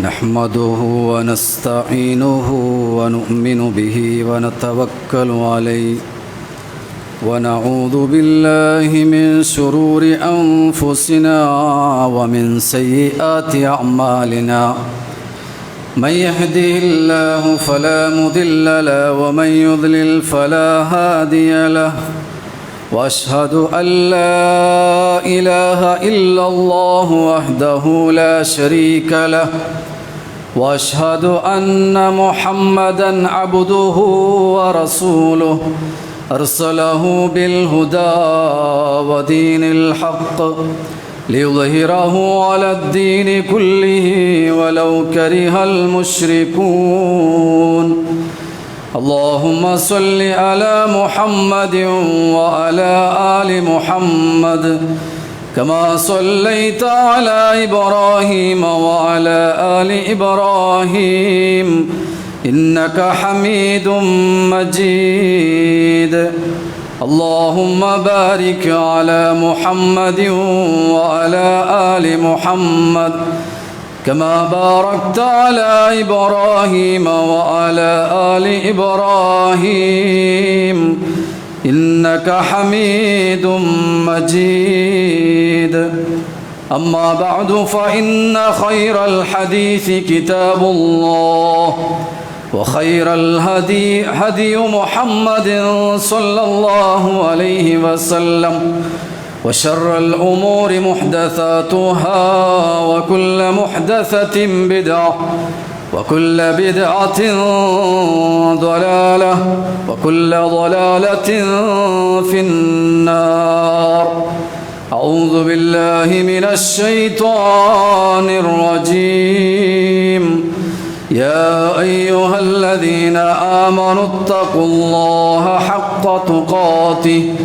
نحمده ونستعينه ونؤمن به ونتوكل عليه ونعوذ بالله من شرور أنفسنا ومن سيئات أعمالنا من يهده الله فلا مضل له ومن يضلل فلا هادي له وأشهد أن لا إله إلا الله وحده لا شريك له وأشهد أن محمدًا عبده ورسوله أرسله بالهدى ودين الحق ليظهره على الدين كله ولو كره المشركون اللهم صل على محمد وعلى آل محمد كما صليت على إبراهيم وعلى آل إبراهيم إنك حميد مجيد اللهم بارك على محمد وعلى آل محمد كما باركت على إبراهيم وعلى آل إبراهيم إنك حميد مجيد أما بعد فإن خير الحديث كتاب الله وخير الهدي هدي محمد صلى الله عليه وسلم وشر الأمور محدثاتها وكل محدثة بدعة وكل بدعة ضلالة وكل ضلالة في النار أعوذ بالله من الشيطان الرجيم يا أيها الذين آمنوا اتقوا الله حق تقاته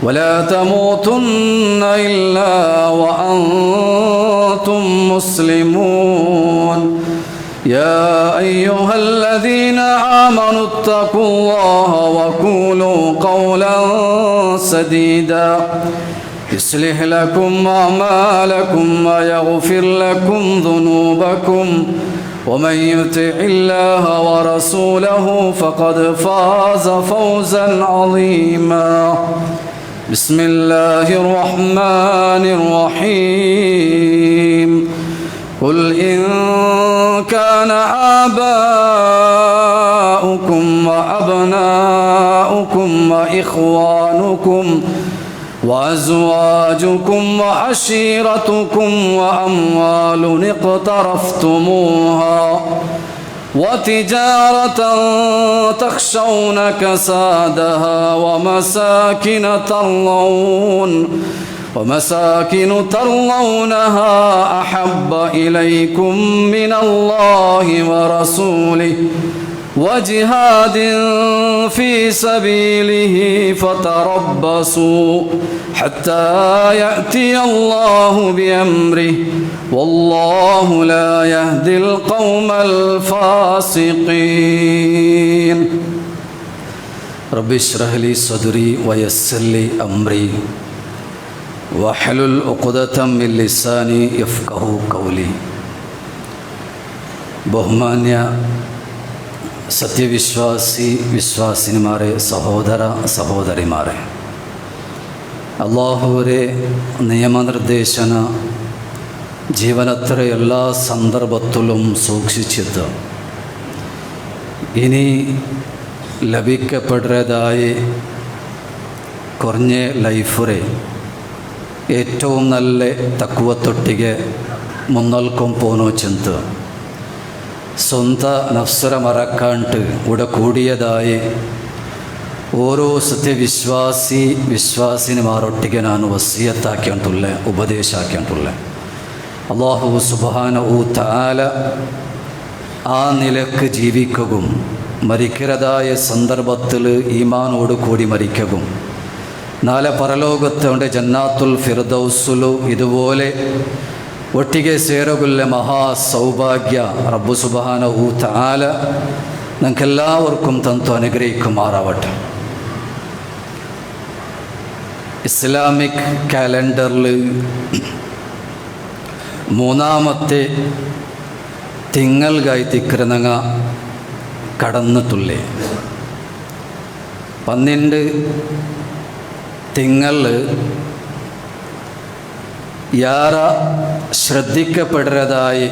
ولا تموتن إلا وأنتم مسلمون يا أيها الذين آمنوا اتقوا الله وقولوا قولا سديدا يصلح لكم أعمالكم ويغفر لكم ذنوبكم ومن يطع الله ورسوله فقد فاز فوزا عظيما بسم الله الرحمن الرحيم قل إن كان آباؤكم وأبناؤكم وإخوانكم وأزواجكم وعشيرتكم وأموال اقترفتموها وتجارة تخشون كسادها ومساكن ترضونها أحب إليكم من الله ورسوله وجهاد في سبيله فتربصوا حتى يأتي الله بأمره والله لا يهدي القوم الفاسقين رب اشرح لي صدري ويسر لي أمري واحلل عقدة من لساني يفقهوا قولي ബഹുമാന്യ വിശ്വാസിനിമാരെ സഹോദര സഹോദരിമാരെ അല്ലാഹുവരെ നിയമനിർദ്ദേശന ജീവനത്ര എല്ലാ സന്ദർഭത്തിലും സൂക്ഷിച്ചിട്ട് ഇനി ലഭിക്കപ്പെടുന്നതായി കുറഞ്ഞ ലൈഫുറെ ഏറ്റവും നല്ല തക്കുവത്തൊട്ടിಗೆ മുന്നൽക്കും പോനോ ചിന്ത സ്വന്ത നഫ്സര മറക്കാണ്ട് ഇവിടെ കൂടിയതായി ഓരോ വിശ്വാസിനിമാരൊಟ್ಟಿಗೆ ನಾನು ವಸಿಯತ್ತಾಕ್ಯಂತುಳ್ಳೆ ഉപദേശാക്യಂತುಳ್ಳೆ അല്ലാഹു സുബ്ഹാനഹു തആല ആ നിലക്ക് ജീവിക്കുകയും മരിக்கிறതായ സന്ദർഭത്തിൽ ഈമാനോട് കൂടി മരിക്കുകയും നാളെ പരലോകത്തെ ജന്നാത്തുൽ ഫിർദൗസിലു ഇതുപോലെ ಒಟ್ಟಿಗೆ ಸೇರಗುಲ್ಲ ಮಹಾ ಸೌಭಾಗ್ಯ ರಬ್ಬು ಸುಬ್ಹಾನಹು ತಆಲ നമുക്കെല്ലാവർക്കും തന്നു അനുഗ്രഹിക്കുമാറാവട്ടെ. ഇസ്ലാമിക് കാലണ്ടറിൽ മൂന്നാമത്തെ തിങ്ങൽകായിത്തിക്കരനങ്ങ കടന്നിട്ടുള്ളേ 12 തിങ്കൾ ಯಾರ ശ്രദ്ധിക്കപ്പെടരുതായി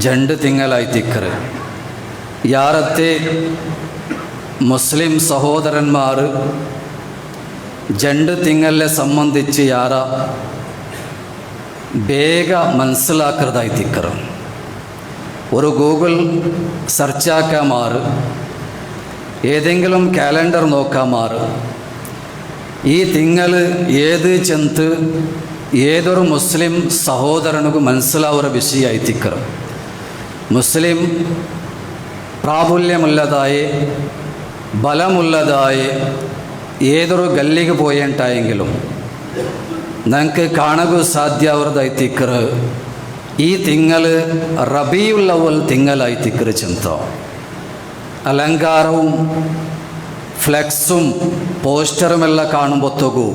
2 തിങ്കളായിത്തിക്കറ് ಯಾರത്തെ മുസ്ലിം സഹോദരന്മാർ 2 തിങ്കളെ സംബന്ധിച്ച് ಯಾರ ಬೇಗ മനസ്സിലാക്കരുതായിത്തിക്കറ് ഒരു ഗൂഗിൾ സെർച്ചാക്കാമാറ് ഏതെങ്കിലും കാലണ്ടർ നോക്കാമാറ് ഈ തിങ്കൾ ഏത് ചെന്ത് ഏതൊരു മുസ്ലിം സഹോദരനുക്ക് മനസ്സിലാവുന്ന വിഷയമായിത്തിക്കറ് മുസ്ലിം പ്രാബല്യമുള്ളതായി ബലമുള്ളതായി ഏതൊരു ഗല്ലിക്ക് പോയിട്ടായെങ്കിലും ഞങ്ങൾക്ക് കാണുക സാധ്യമാവുന്നതായിത്തിക്കറ് ഈ തിങ്കൾ റബീഉൽ അവൽ തിങ്കളായിത്തിക്കറ് ചെന്തോ അലങ്കാരവും ഫ്ലെക്സും പോസ്റ്ററുമെല്ലാം കാണുമ്പോഴത്തേക്കു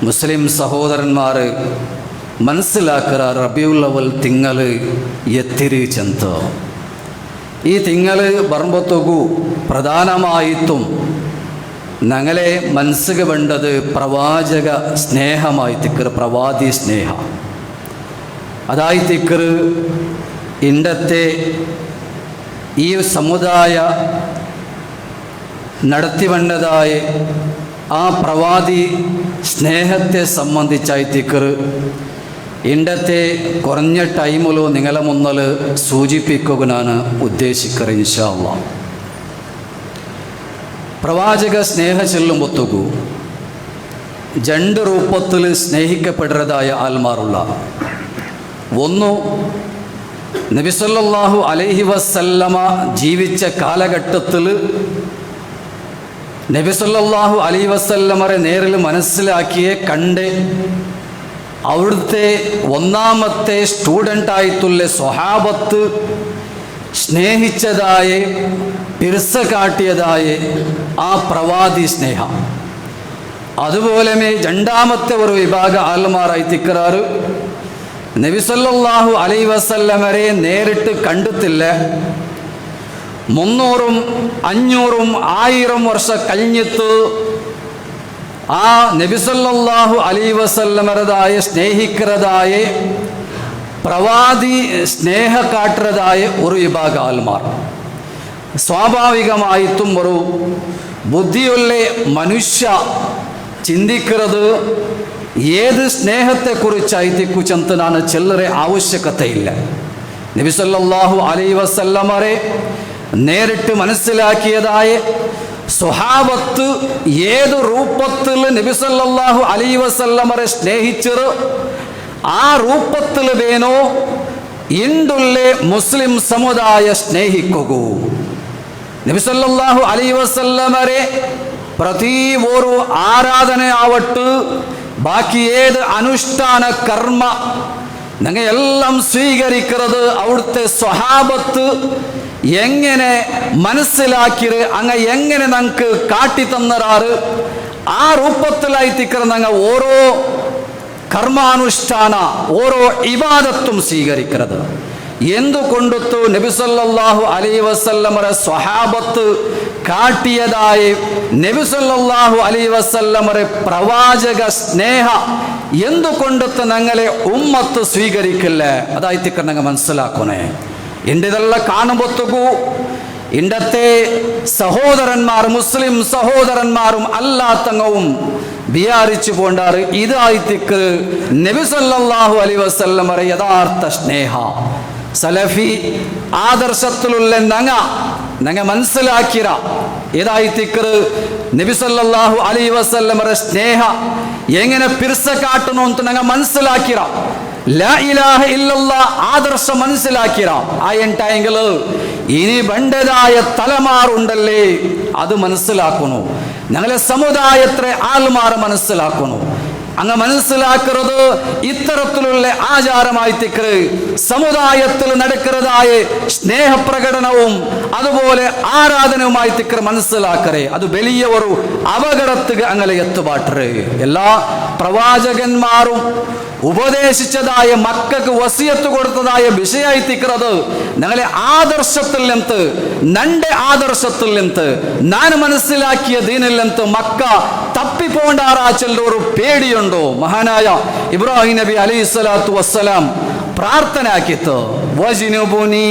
മുസ്ലിം സഹോദരന്മാർ മനസ്സിലാക്കുക റബീഉൽ അവൽ തിങ്കൾ എത്തിരി ചെന്തോ ഈ തിങ്കൾ വരുമ്പോഴത്തേക്കു പ്രധാനമായിട്ടും ഞങ്ങളെ മനസ്സിക്ക് വേണ്ടത് പ്രവാചക സ്നേഹമായിത്തിക്കറ് പ്രവാദി സ്നേഹ അതായിത്തിക്കറ് ഇണ്ടത്തെ ഈ സമുദായ നടത്തി വന്നതായ ആ പ്രവാദി സ്നേഹത്തെ സംബന്ധിച്ചായിത്തിക്കറ് ഇണ്ടത്തെ കുറഞ്ഞ ടൈമിലോ നിങ്ങളെ മുന്നിൽ സൂചിപ്പിക്കുകയാണ് ഉദ്ദേശിക്കറ് ഇൻഷാ അല്ലാഹ്. പ്രവാചക സ്നേഹ ചെല്ലുമ്പോഴത്തേക്കു 2 രൂപത്തിൽ സ്നേഹിക്കപ്പെടുന്നതായ ആൽമാറുള്ള ഒന്ന് നബി സല്ലല്ലാഹു അലൈഹി വസല്ലമ ജീവിച്ച കാലഘട്ടത്തിൽ നബി സല്ലല്ലാഹു അലൈഹി വസല്ലമരെ നേരിൽ മനസ്സിലാക്കിയ കണ്ട് അവിടുത്തെ ഒന്നാമത്തെ സ്റ്റുഡൻ്റായിട്ടുള്ള സ്വഹാബത്ത് സ്നേഹിച്ചതായ പിർസ കാട്ടിയതായ ആ പ്രവാദി സ്നേഹം. അതുപോലെ രണ്ടാമത്തെ ഒരു വിഭാഗ ആൽമാറായിത്തിക്കറാറ് നബി സല്ലല്ലാഹു അലൈഹി വസല്ലമരെ നേരിട്ട് കണ്ടിട്ടില്ല, 300ഉം 500ഉം 1000 വർഷം കഴിഞ്ഞിട്ട് ആ നബി സല്ലല്ലാഹു അലൈഹി വസല്ലമരതായ സ്നേഹിക്കുന്നതായ പ്രവാദി സ്നേഹ കാട്ടുന്നതായ ഒരു വിഭാഗ ആൽമാർ. സ്വാഭാവികമായിട്ടും ഒരു ബുദ്ധിയുള്ള മനുഷ്യ ചിന്തിക്കുന്നത് ഏത് സ്നേഹത്തെക്കുറിച്ചായിട്ടിക്കുച്ചെന്നാണ് ചില്ലറെ ആവശ്യകതയില്ല. നബി സല്ലല്ലാഹു അലൈഹി വസല്ലമരെ നേരിട്ട് മനസ്സിലാക്കിയതായ സ്വഹാബത്ത് ഏത് രൂപത്തിൽ നബി സല്ലല്ലാഹു അലൈഹി വസല്ലമരെ സ്നേഹിച്ചത് ആ രൂപത്തിൽ വേണോ ഇന്നുള്ള മുസ്ലിം സമുദായ സ്നേഹിക്കൂ. നബി സല്ലല്ലാഹു അലൈഹി വസല്ലമരെ പ്രതി ഒരു ആരാധനയാവട്ടെ ബാക്കി ഏത് അനുഷ്ഠാന കർമ്മ ഞങ്ങൾ എല്ലാം സ്വീകരിക്കുന്നത് അവിടുത്തെ സ്വഹാബത്ത് എങ്ങനെ മനസ്സിലാക്കിയത് അങ്ങ് എങ്ങനെ ഞങ്ങൾക്ക് കാട്ടിത്തന്നറാറ് ആ രൂപത്തിലായിത്തിക്കറ് ഞങ്ങൾ ഓരോ കർമാനുഷ്ഠാന ഓരോ ഇബാദത്തും സ്വീകരിക്കുന്നത്. എന്തുകൊണ്ടു നബി സല്ലല്ലാഹു അലൈഹി വസല്ലമരെ സ്വഹാബത്ത് കാട്ടിയതായ നബി സല്ലല്ലാഹു അലൈഹി വസല്ലമരെ പ്രവാചക സ്നേഹ എന്തുകൊണ്ടു ഞങ്ങളെ ഉമ്മത്ത് സ്വീകരിക്കില്ല അതായിത്തിക്കറ് ഞങ്ങൾ മനസ്സിലാക്കണേ. ഇതെല്ലാം കാണുമ്പോഴത്തേക്കു ഇണ്ടത്തെ സഹോദരന്മാർ മുസ്ലിം സഹോദരന്മാരും അല്ലാത്തങ്ങവും വിചാരിച്ചു പോണ്ടാറ് ഇതായിത്തിക്ക് നബി സല്ലല്ലാഹു അലൈഹി വസല്ലമരെ യഥാർത്ഥ സ്നേഹ സലഫി ആദർശത്തിലുള്ള ഞങ്ങ മനസ്സിലാക്കിയ ഏതായിത്തിക്കറ് നബി സല്ലല്ലാഹു അലൈഹി വസല്ലമരെ സ്നേഹ എങ്ങനെ പിർസ കാട്ടണോ ಅಂತ ഞങ്ങൾ മനസ്സിലാക്കിയ ലാ ഇലാഹ ഇല്ലല്ലാഹ് ആദർശം മനസ്സിലാക്കിയ ആ എൻಟಾയെങ്കിൽ ഇനി ബണ്ടതായ തലമാറുണ്ടല്ലേ അത് മനസ്സിലാക്കണു. ഞങ്ങളെ സമുദായത്തെ ആൾമാർ മനസ്സിലാക്കണു. അങ്ങ് മനസ്സിലാക്കുന്നത് ഇത്തരത്തിലുള്ള ആചാരമായി തിക്കറ് സമുദായത്തിൽ നടക്കുന്നതായ സ്നേഹപ്രകടനവും അതുപോലെ ആരാധനവുമായി തിക്കറ് മനസ്സിലാക്കറേ അത് വലിയ ഒരു അപകടത്തുക അങ്ങനെ എത്തുപാട്ടറ്. എല്ലാ പ്രവാചകന്മാരും ഉപദേശിച്ചതായ മക്കൾക്ക് വസിയത്ത് കൊടുത്തതായ വിഷയമായി തിക്കുന്നത് ഞങ്ങളെ ആദർശത്തിൽ നിന്ന് നന്റെ ആദർശത്തിൽ നിന്ന് ഞാൻ മനസ്സിലാക്കിയ ദീനിൽ നിന്ന് മക്ക തപ്പിപ്പോണ്ടാറാ ചെല്ലൊരു പേടിയുണ്ടോ? മഹാനായ ഇബ്രാഹിം നബി അലൈഹി സ്വലാത്തു വസ്സലാം പ്രാർത്ഥന ആക്കിത്ത് വജ്നുബുനി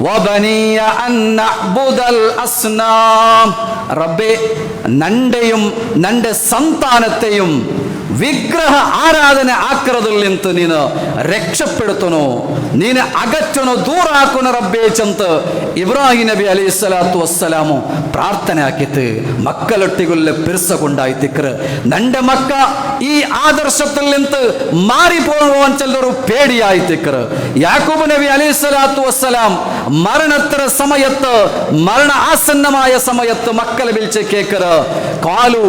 വബനിയ അൻ നഅ്ബുദൽ അസ്നാം. റബ്ബേ, നന്റെയും നന്റെ സന്താനത്തെയും വിഗ്രഹ ആരാധന ആക്രതിൽ നിന്ന് നീന് രക്ഷപ്പെടുത്തണോ, നീന് അകറ്റണോ, ദൂറാക്കണോ റബ്ബേ ചെന്ന് ഇബ്രാഹിം നബി അലൈഹി സ്വലാത്തു വസ്സലാമു പ്രാർത്ഥന ആക്കിത്ത് മക്കളൊട്ടികളുടെ പിർസ കൊണ്ടായി തിക്കറ്. നന്റെ മക്ക ഈ ആദർശത്തിൽ നിന്ന് മാറിപ്പോകാൻ ചെല്ലൊരു പേടിയായി തിക്കറ്. യാക്കൂബ് നബി അലൈഹി സ്വലാത്തു വസ്സലാം മരണത്തര സമയത്ത്, മരണ ആസന്നമായ സമയത്ത് മക്കളെ വിളിച്ച് കേക്കറ്, ഖാലു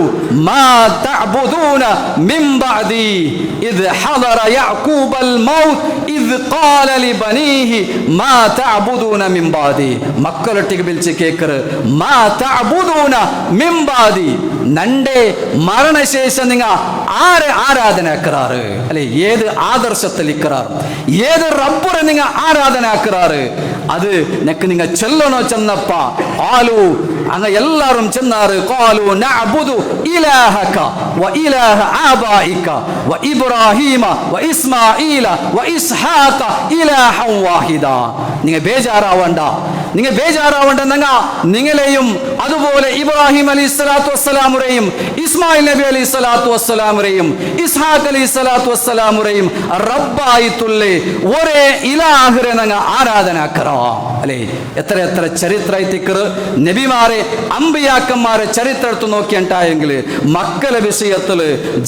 മാ തഅബുദൂന മിൻ ബഅദി ഇദ് ഹദറ യഅകൂബൽ മൗത്ത് ഇദ് ഖാല ലിബനീഹി മാ തഅബുദൂന മിൻ ബഅദി. മക്കളൊട്ടിക്ക് വിളിച്ച് കേക്കറ്, മാ തഅബുദൂന മിൻ ബഅദി, നന്റെ മരണശേഷം നിങ്ങ ആരെ ആരാധനാക്കാറ് അല്ലെ? ഏത് ആദർശത്തിൽ ഇക്കറാർ, ഏത് റബ്ബുറെ നിങ്ങ ആരാധനാക്കാറ്? അത് നെക്ക് നിങ്ങ ചെല്ലണോ ചെന്നപ്പ ആലു അങ്ങ എല്ലാരും ചെന്നാറ്. ഖാലു നഅബുദു ഇലാഹക വ ഇലാഹ ആബായിക വ ഇബ്രാഹീമ വ ഇസ്മാഈല വ ഇസ്ഹാഖ ഇലാഹൻ വാഹിദ. നിങ്ങ ബേജാറാവണ്ട, നിങ്ങൾ ബേജാറാവണ്ട. നിങ്ങളെയും അതുപോലെ ഇബ്രാഹിം അലൈഹി സ്വലാത്തു വസ്സലാമുരെയും ഇസ്മായിൽ നബി അലൈഹി സ്വലാത്തു വസ്സലാമുരെയും ഇസ്ഹാഖ് അലൈഹി സ്വലാത്തു വസ്സലാമുരെയും റബ്ബായിട്ടുള്ളേ ഒരേ ഇലാഹിറെ നിങ്ങൾ ആരാധനാക്കറ അല്ലേ? എത്ര എത്ര ചരിത്രമായി തിക്കറ്. നബിമാരെ അമ്പിയാക്കന്മാരെ ചരിത്രം എടുത്തു നോക്കിയിട്ടായെങ്കിൽ മക്കളെ വിഷയത്തിൽ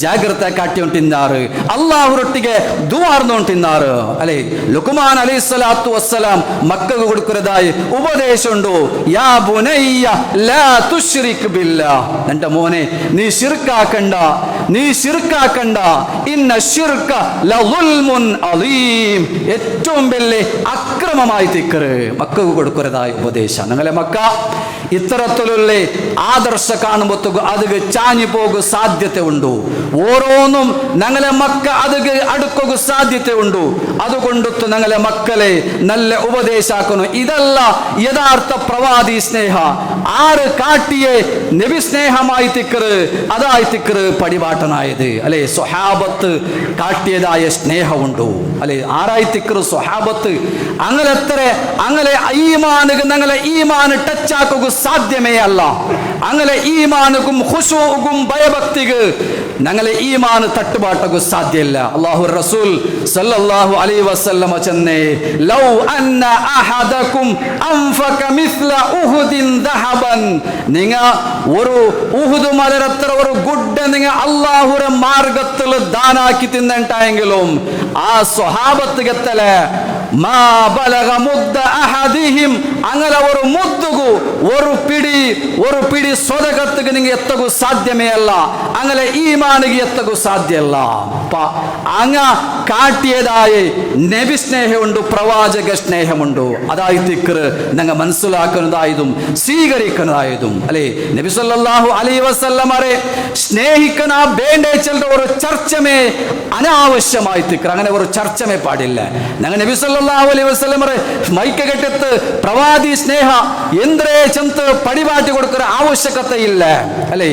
ജാഗ്രത കാട്ടിക്കൊണ്ടിരുന്നാറ്, അള്ളാഹുരൊട്ടിಗೆ ദുആർന്നുകൊണ്ടിരുന്നാറ് അല്ലേ? ലുക്മാൻ അലൈഹി സ്വലാത്തു വസ്സലാം മക്കൾക്ക് കൊടുക്കുന്നതായി ഉപദേശമുണ്ടോ? യാ ബുനയ്യ ലാ തുശ്രിക് ബില്ലാഹ്, എൻ്റെ മോനെ നീ ശിർക്കാക്കണ്ട, നീ ശിർക്കാക്കണ്ട. ഇന്ന ശിർക ലളുൽമുൻ അളീം, ഏറ്റവും വലിയ അക്രമമായി തിക്കറ് മക്കൾക്ക് കൊടുക്കുന്നതായ ഉപദേശം. നിങ്ങളെ മക്ക ഇത്തരത്തിലുള്ള ആദർശ കാണുമ്പോൾ അത് ചാഞ്ഞു പോകുക സാധ്യത ഉണ്ടു. ഓരോന്നും ഞങ്ങളെ മക്ക അത് അടുക്കുക സാധ്യത ഉണ്ടു. അതുകൊണ്ട് ഞങ്ങളെ മക്കളെ നല്ല ഉപദേശാക്കുന്നു. ഇതല്ല യഥാർത്ഥ പ്രവാദി സ്നേഹ. ആറ് കാട്ടിയെ നബി സ്നേഹമായി തിക്കറ്, അതായി തിക്കറ് പടിപാട്ടനായത് അല്ലെ? സ്വഹാബത്ത് കാട്ടിയതായ സ്നേഹമുണ്ടോ അല്ലെ? ആരായി തിക്കറ് സ്വഹാബത്ത്. അങ്ങനെ ഈമാനുക ഞങ്ങളെ ഈമാന് ടച്ച് ആക്കുക സാധ്യമേ അല്ല. അങ്ങനെ ഈമാനുക്കും ഖുശൂഉക്കും ഭയഭക്തിക്ക് ഞങ്ങളെ ഈമാന് തട്ടുപാട്ടക സാധ്യമല്ല. അല്ലാഹു റസൂൽ സല്ലല്ലാഹു അലൈഹി വസല്ലമ ചെന്നേ ലൗ അന്ന അഹദകും അൻഫക മിസ്ല ഉഹുദിൻ ദഹബൻ, നിങ്ങ ഒരു ഉഹുദ് മലരത്ര ഒരു ഗുഡ്ഡ നിങ്ങ അല്ലാഹുവിന്റെ മാർഗത്തിൽ ദാനാക്കി തിന്നണ്ടായെങ്കിലും ആ സ്വഹാബത്തുകത്തലെ മാ ബലഗ മുദ്ദ അഹദിഹിം, അങ്ങനെ ഒരു മുദ്ദുകു ഒരു പിടി സ്വതകത്തുക്ക് നിങ്ങൾ എത്തകു സാധ്യമേ അല്ല. അങ്ങനെ ഈമാനിಗೆ എത്തകു സാധ്യമല്ല. അങ്ങ കാട്ടിയതായ നബി സ്നേഹമുണ്ട്, പ്രവാചക സ്നേഹമുണ്ട്. അതായി തിക്കറ് ഞങ്ങൾ മനസ്സിലാക്കുന്നതായതും സ്വീകരിക്കുന്നതായതും അല്ലെ? നബി സല്ലല്ലാഹു അലൈഹി വസല്ലമരെ സ്നേഹിക്കണ വേണ്ടേ ചെല്ലുന്ന ഒരു ചർച്ചമേ അനാവശ്യമായി തിക്കറ്. അങ്ങനെ ഒരു ചർച്ചമേ പാടില്ല. ഞങ്ങൾ നബി സല്ലല്ലാഹു അലൈഹി വസല്ലമരെ മൈക്ക് കെട്ടിത്ത് പ്രവാദി സ്നേഹ എന്തേ ചെന്ന് പടിപാട്ടി കൊടുക്കുന്ന ആവശ്യകത ഇല്ല അല്ലെ?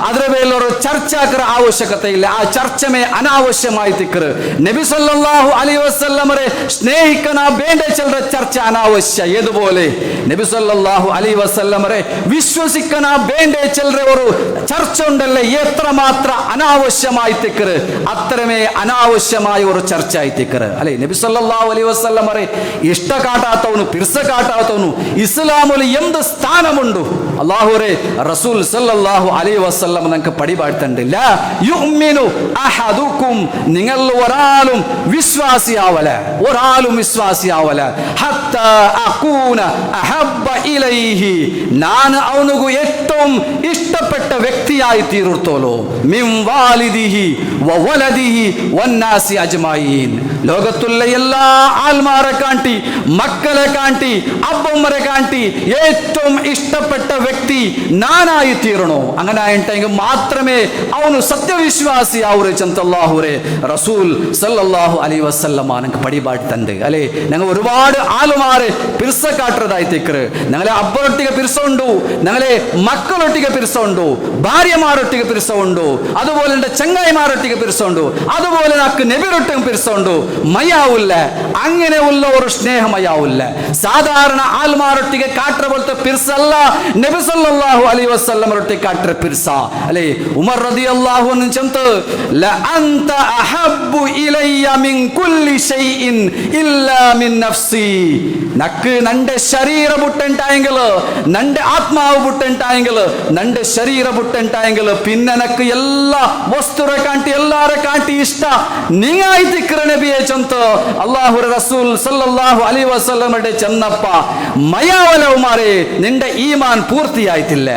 ಅದರ ಮೇಲೊರು ಚರ್ಚಾಕರ ಅವಶ್ಯಕತೆ ಇಲ್ಲ. ಆ ಚರ್ಚಮೆ ಅನಾವಶ್ಯമായി ತಿಕ್ಕರು. നബി സല്ലല്ലാഹു അലൈഹി വസല്ലമരെ സ്നേഹിക്കണ വേണ്ട ചില ചർച്ച അനാവശ്യ. ഏതുപോലെ നബി സല്ലല്ലാഹു അലൈഹി വസല്ലമരെ വിശ്വസിക്കണ വേണ്ട ചില ഒരു ചർച്ച ഉണ്ടല്ലേ, എത്രമാത്ര അനാവശ്യമായി തിക്കറ് അത്രമേ അനാവശ്യമായ ഒരു ചർച്ച ആയി തിക്കറ് അല്ലെ? നബി സല്ലല്ലാഹു അലൈഹി വസല്ലമരെ ഇഷ്ട കാട്ടാത്തവನು പിർಸ കാട്ടാത്തവನು ഇസ്ലാമിൽ എന്ത് സ്ഥാനമുണ്ട്? അല്ലാഹുവേ റസൂൽ സല്ലല്ലാഹു സല്ലല്ലാഹു അലൈഹി വസല്ലം നിങ്ങൾക്ക് പടിപാടുന്നുണ്ട്, ലാ യുഅ്മിനു അഹദുക്കും, നിങ്ങൾ ഒരാളും വിശ്വാസിയാവല, ഒരാളും വിശ്വാസിയാവല, ഹത്താ അകൂന അഹബ്ബ ഇലൈഹി, ഞാൻ അവനുക്ക് ഏറ്റവും ഇഷ്ടപ്പെട്ട വ്യക്തിയായി തീർത്തോളൂ, മിൻ വാലിദിഹി വവലദിഹി വന്നാസി അജ്മഈൻ, ലോകത്തുള്ള എല്ലാ ആൽമാരെ കാട്ടി, മക്കളെ കാട്ടി, അബ്ബമ്മരെ കാട്ടി ഏറ്റവും ഇഷ്ടപ്പെട്ട വ്യക്തി നാനായി തീരണോ. അങ്ങനെ ആയിട്ടെങ്കിൽ മാത്രമേ അവನು സത്യവിശ്വാസി ആവുറെ ചന്തല്ലാഹുറെ റസൂൽ സല്ലല്ലാഹു അലൈഹി വസല്ലം നിങ്ങൾക്ക് പടിപാടുന്നുണ്ട് അല്ലേ. ഞങ്ങൾ ഒരുപാട് ആളുമാരെ പിർസ കാട്ടുന്നതായി തിക്കറ്, ഞങ്ങളെ അബ്ബറൊട്ടിಗೆ പിർസ ഉണ്ടു, ഞങ്ങളെ മക്കളൊട്ടിಗೆ പിർസ ഉണ്ടു, ഭാര്യമാരൊട്ടിಗೆ പിർസ ഉണ്ടു, അതുപോലെ എൻ്റെ ചങ്ങായിമാരൊട്ടിಗೆ പിർസ ഉണ്ടു, അതുപോലെ നമുക്ക് നബിരൊട്ടിಗೆ പിർസ ഉണ്ടു. മയാവില്ല, അങ്ങനെ ഉള്ള ഒരു സ്നേഹമയാവില്ല. സാധാരണ ആൽമാരൊട്ടിಗೆ കാട്ടുற പോലത്തെ പിർസ അല്ല നബി സല്ലല്ലാഹു അലൈഹി വസല്ലം റൊട്ടിಗೆ കാട്ടുற പിർസ അല്ലേ. ഉമർ റളിയല്ലാഹു അൻഹു ചന്ത ല അൻത അഹബ്ബു ഇലയ്യ മിൻ കുല്ലി ഷൈഇൻ ഇല്ലാ മിൻ നഫ്സി, നക്ക് നന്റെ ശരീര ബുട്ടുണ്ടായെങ്കിൽ, നന്റെ ആത്മാവ് ബുട്ടുണ്ടായെങ്കിൽ, നന്റെ ശരീര ബുട്ടുണ്ടായെങ്കിൽ പിന്നെ നക്ക് എല്ലാ വസ്തുരെ കാട്ടി എല്ലാരെ കാട്ടി ഇഷ്ട നീയായി തിക്കറ നബിയെ ചന്ത അല്ലാഹു റസൂൽ സല്ലല്ലാഹു അലൈഹി വസല്ലമയുടെ ചെന്നപ്പ മയാവല ഉമറേ, നിന്റെ ഈമാൻ പൂർത്തിയായിട്ടില്ല,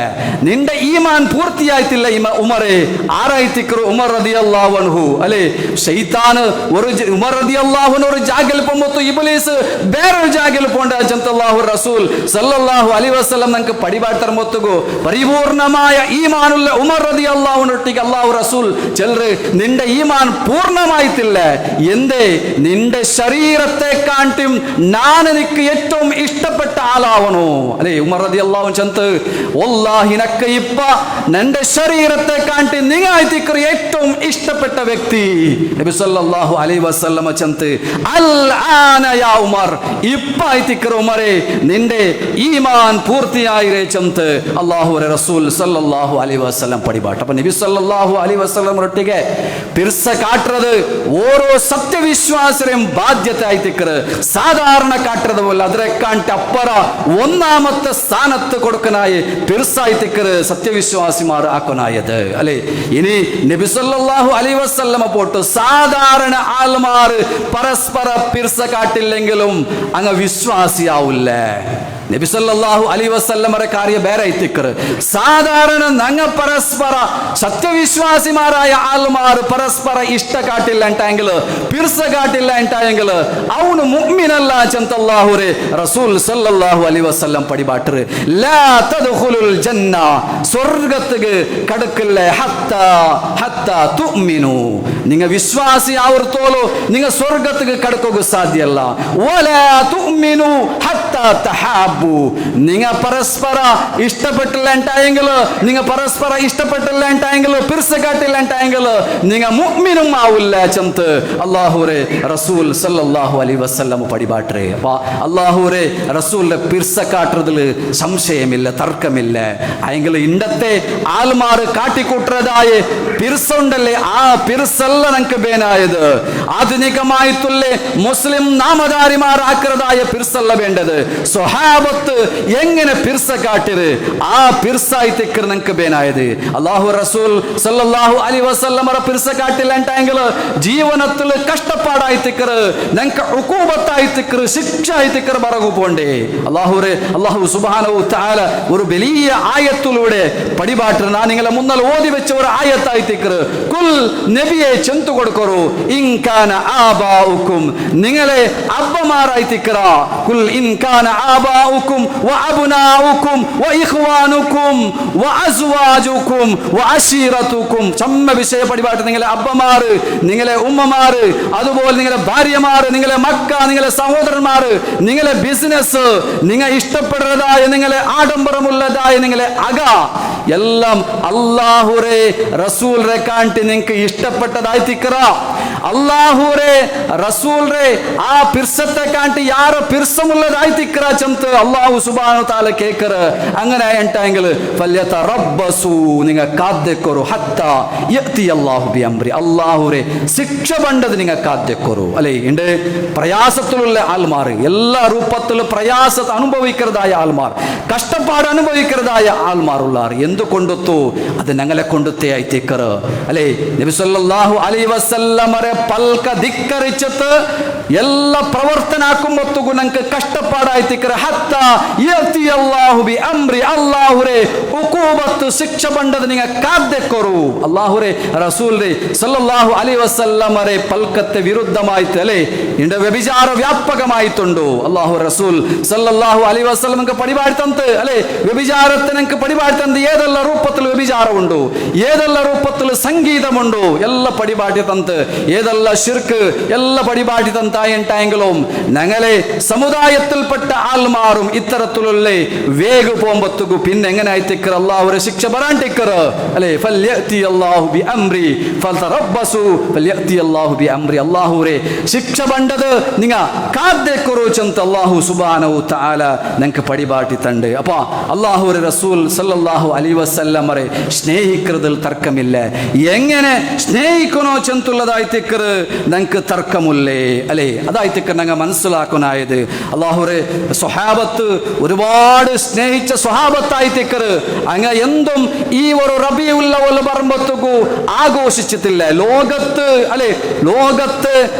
നിന്റെ ഈമാൻ പൂർത്തിയായിട്ടില്ല ഉമറേ. ആരായി തിക്കറു? ഉമർ റളിയല്ലാഹു അൻഹു അല്ലേ. ശൈത്താന് ഒരു ഉമർ റളിയല്ലാഹു അൻഹു ഒരു ജാഗിൽ പോമ്പത്തു, ഇബ്ലീസ് വേറൊരു ജാഗിൽ പോണ്ട ചന്തല്ലാഹു റസൂൽ സല്ലല്ലാഹു അലൈഹി വസല്ലം നിങ്ങൾക്ക് പടിപാട്ടർ മൊത്തുകോ പരിപൂർണമായ ഈമാനുള്ള ഉമർ റളിയല്ലാഹു അൻഹുട്ടിಗೆ അല്ലാഹു റസൂൽ ചെല്ലറ്, നിന്റെ ഈമാൻ പൂർണ്ണമായിട്ടില്ല, എന്തേ നിന്റെ ശരീരത്തെ കാട്ടിയും ഞാൻ എനിക്ക് ഏറ്റവും ഇഷ്ടപ്പെട്ട ആളാവണോ അല്ലേ. ഉമർ റളിയല്ലാഹു അൻഹു ചന്ത വല്ലാഹി നക്ക് ഇപ്പ നിന്റെ ശരീരത്തെ കാട്ടി നിങ്ങായി തിക്കറ് ഏറ്റവും ഇഷ്ടപ്പെട്ട വ്യക്തി നബി സല്ലല്ലാഹു അലൈഹി വസല്ലം ചന്ത അൽ ആന യാ ഉമർ, ഇപ്പ തിക്കറ് ഉമറേ നിന്റെ ഈമാൻ പൂർത്തിയായിരേ ചന്ത അല്ലാഹു റസൂൽ സല്ലല്ലാഹു അലൈഹി വസല്ലം പടിപാട്ട്. അപ്പൊ നബി സല്ലല്ലാഹു അലൈഹി വസല്ലം റൊട്ടിಗೆ പിർസ കാട്ടുறது ഓരോ സത്യവിശ്വാസരെയും ബാധ്യത ആയി തിക്കറ്, സാധാരണ കാട്ടുறது പോലെ അതിനെ കാട്ടി അപ്പറ ഒന്നാമത്തെ സ്ഥാനത്ത് കൊടുക്കനായി പിർസായി തിക്കറ് സത്യവിശ്വാസിമാർ ആക്കനായത് അല്ലേ. ഇനി നബി സല്ലല്ലാഹു അലൈഹി വസല്ലം പോട്ട് സാധാരണ ആൾമാർ പരസ്പര പിർസ കാട്ടില്ലെങ്കിലും അങ്ങ് വിശ്വാസിയാവില്ല. നബി സല്ലല്ലാഹു അലൈഹി വസല്ലമയുടെ കാര്യ ಬೇರೆ ಐತಿಕ್ಕರು. സാധാരണ ഞങ്ങൾ പരസ്പര സത്യവിശ്വാസിമാരായ ആൾമാർ പരസ്പര ഇഷ്ട കാട്ടില്ല ಅಂತಾಂಗಿಲ್ പിർസ കാട്ടില്ല ಅಂತಾಂಗಿಲ್ ಅವನು ಮುഅ್ಮಿನಲ್ಲ ಚಂತಲ್ಲಾಹುರೆ റസൂൽ സല്ലല്ലാഹു അലൈഹി വസല്ലം പടിപാട്ടറ് ലാ തദ്ഖുലുൽ ജന്ന, സ്വർഗ്ഗത്തിക്ക് കടക്കില്ല ഹത്താ തുഅ്മിനു, നിങ്ങൾ വിശ്വാസി ആവർത്തോളൂ നിങ്ങൾ സ്വർഗ്ഗത്തിക്ക് കടക്കുക സാധ്യമല്ല. വലാ തുഅ്മിനു ഹത്താ തഹാബു, നിങ്ങൾ പരസ്പര ഇഷ്ടപ്പെട്ടില്ല ಅಂತಾಂಗಿಲ್, നിങ്ങൾ പരസ്പര ഇഷ്ടപ്പെട്ടില്ല ಅಂತಾಂಗಿಲ್ പിർസ കാട്ടില്ല ಅಂತಾಂಗಿಲ್ നിങ്ങൾ മുഅ്മിനും ആവില്ല ചന്ത് അല്ലാഹുവേ റസൂൽ സല്ലല്ലാഹു അലൈഹി വസല്ലം പടിപാട്ടറേ. അപ്പോൾ അല്ലാഹുവേ റസൂലിന്റെ പിർസ കാട്ടുന്നതിൽ സംശയമില്ല, തർക്കമില്ല. അയെങ്കിൽ ഇണ്ടത്തെ ആൽമാർ കാട്ടിക്കൂട്ടുന്നതായ പിർസ ഉണ്ടല്ലേ, ആ പിർസല്ല നമുക്ക് ബേനായത്. ആധുനികമായിട്ടുള്ള മുസ്ലിം നാമധാരിമാരാക്കുന്നതായ പിർസല്ല വേണ്ടത്. സ്വഹാബത്ത് എങ്ങനെ പിർസ കാട്ടിര് ആ പിർസായി തിക്കർ നിങ്ങൾക്ക് ബേനായത്. അല്ലാഹു റസൂൽ സല്ലല്ലാഹു അലൈഹി വസല്ലം പിർസ കാട്ടില്ല ಅಂತಾಂಗಿಲ್ ജീവനത്തിൽ കഷ്ടപ്പാടായി തിക്കറ്, ഞങ്ങൾക്ക് ഉഖൂബത്തായി തിക്കറ്, ശിക്ഷായി തിക്കറ് ബറകു പോണ്ടേ. അല്ലാഹു സുബ്ഹാനഹു തആല ഒരു വലിയ ആയത്തിലൂടെ പടിപാട്ടർ ഞാൻ നിങ്ങളെ മുന്നിൽ ഓതി വെച്ച ഒരു ആയത്തായി തിക്കറ്. കുൽ നബിയെ ചെന്തു കൊടുക്കറു ഇൻകാന ആബാഉക്കും, നിങ്ങളെ അബ്ബമാരായി തിക്കറ. കുൽ ഇൻകാന ആബാഉക്കും വഅബ്നാഉക്കും വഇഖ്വാനുക്കും വഅസ്വാജുക്കും വഅശീറതുക്കും, ചമ്മ വിഷയ പടിപാട്ട് നിങ്ങളെ അബ്ബമാർ, നിങ്ങളെ ഉമ്മമാർ, അതുപോലെ നിങ്ങളെ ഭാര്യമാർ, നിങ്ങളെ മക്ക, നിങ്ങളെ സഹോദരന്മാർ, നിങ്ങളെ ബിസിനസ്, നിങ്ങൾ ഇഷ്ടപ്പെടുന്നതായ നിങ്ങളെ ആഡംബരമുള്ളതായ നിങ്ങളെ അക എല്ലാം അല്ലാഹുവേ റസൂലിനെ കാട്ടി നിങ്ങൾക്ക് ഇഷ്ടപ്പെട്ടതായി തിക്കറ. അല്ലാഹുവേ റസൂലിനെ ആ പിർസത്തെ കാട്ടി യാര പിർസമുള്ളതായി തിക്കറ ചന്ത് അല്ലാഹു സുബ്ഹാനഹു തആല കേക്കറ. അങ്ങനെ ಅಂತಾಂಗಿಲ್ ഫല്യതറബ്ബസു, നിങ്ങൾ കാദ്ദെക്കറു ഹത്താ യഅതി അല്ലാഹു ബിഅംരി, അല്ലാഹുവേ ശിക്ഷ പണ്ടത് നിങ്ങൾ കാദ്ദെക്കറു അല്ലേ. ഉണ്ട് പ്രയാസത്തിലുള്ള ആൾമാർ, എല്ലാ രൂപത്തിലും പ്രയാസ അനുഭവിക്കുന്നതായ ആൾമാർ, കഷ്ടപ്പാട് അനുഭവിക്കുന്നതായ ആൾമാർ ഉള്ളാർ. എന്തുകൊണ്ടുത്തു അത് ഞങ്ങളെ കൊണ്ടുത്തേ ആയിത്തേക്കറ് അല്ലേ നബി സല്ലല്ലാഹു അലൈഹി വസല്ലമരെ പൽക ധിಕ್ಕರಿച്ചിട്ട് ಎಲ್ಲ ಪ್ರವರ್ತನಾಕುಮೊತ್ತುಗು ನಂಗೆ ಕಷ್ಟಪಾಡಾಯ್ತಿಕ್ಕರೆ ಹತ್ತ ಯತಿ ಅಲ್ಲಾಹು ಬಿ ಅಮ್ರಿ ಅಲ್ಲಾಹುರೇ ಉಕೂಬತ್ತು ಶಿಕ್ಷೆ ಬಂಡದ ನಿಂಗೆ ಕಾದ್ದೆಕೊರು ಅಲ್ಲಾಹುರೇ ರಸೂಲ್ ರೇ ಸಲ್ಲಲ್ಲಾಹು ಅಲೈಹಿ ವಸಲ್ಲಮರೆ ಪಲ್ಕತ್ತೆ ವಿರುದ್ಧಮಾಯ್ತು ಅಲೆ ಇಂಡ ವ್ಯಭಿಚಾರ ವ್ಯಾಪಕമായിട്ടുണ്ട് അല്ലാഹു റസൂൽ സല്ലല്ലാഹു അലൈഹി വസല്ലമക്ക് പടിപാടുത്തന്ത് അല്ലേ വ്യഭിചാരത്തെ നമുക്ക് പടിപാടുത്തന്ത് ഏതെല്ലാം രൂപത്തിൽ വ്യഭിചാരമുണ്ട് ഏതെല്ലാം രൂപത്തിൽ സംഗീതമുണ്ട് എല്ലാ പടിപാടുത്തന്ത് ഏതെല്ലാം ശിർക്ക് എല്ലാ പടിപാടുത്തന്തായെങ്കിലും ഞങ്ങളെ സമുദായത്തിൽപ്പെട്ട ആൾമാരും ഇത്തരത്തിലുള്ള വേഗു പോകുമ്പത്തുകു പിന്നെ എങ്ങനെ ആയിത്തിക്കർ അല്ലാഹുരെ ശിക്ഷ ബറാണ്ടിക്കർ അല്ലേ ഫൽയഅതി അല്ലാഹു ബി അംരി ഫൽതറബ്ബസു ഫൽയഅതി അല്ലാഹു ബി അംരി അല്ലാഹുരെ ശിക്ഷ ബണ്ടത് നിങ്ങ കാദ്ദേക്കൊരു ചന്ത അല്ലാഹു സുബ്ഹാനഹു തആല ഞങ്ങൾക്ക് പടിപാട്ടിത്തണ്ട് അപ്പോൾ അല്ലാഹുരെ റസൂൽ സല്ലല്ലാഹു അലൈഹി വസല്ലമരെ സ്നേഹിക്കുന്നതിൽ തർക്കമില്ല എങ്ങനെ സ്നേഹിക്കണോ ചെന്തുള്ളതായിത്തിക്കർ ഞങ്ങൾക്ക് തർക്കമില്ലേ അല്ലേ അതായിത്തിക്കർ ഞങ്ങൾ മനസ്സിലാക്കാനായത് അല്ലാഹുരെ സ്വഹാബത്ത് ഒരുപാട് സ്നേഹിച്ച സ്വഹാബത്തായിത്തിക്കർ അങ്ങ് എന്തും ഈ ഒരു റബീഉൽ അവ്വൽ ബർമ്പത്തുകു ആഘോഷിച്ചിട്ടില്ല ലോകത്ത് അല്ലേ ലോകത്ത്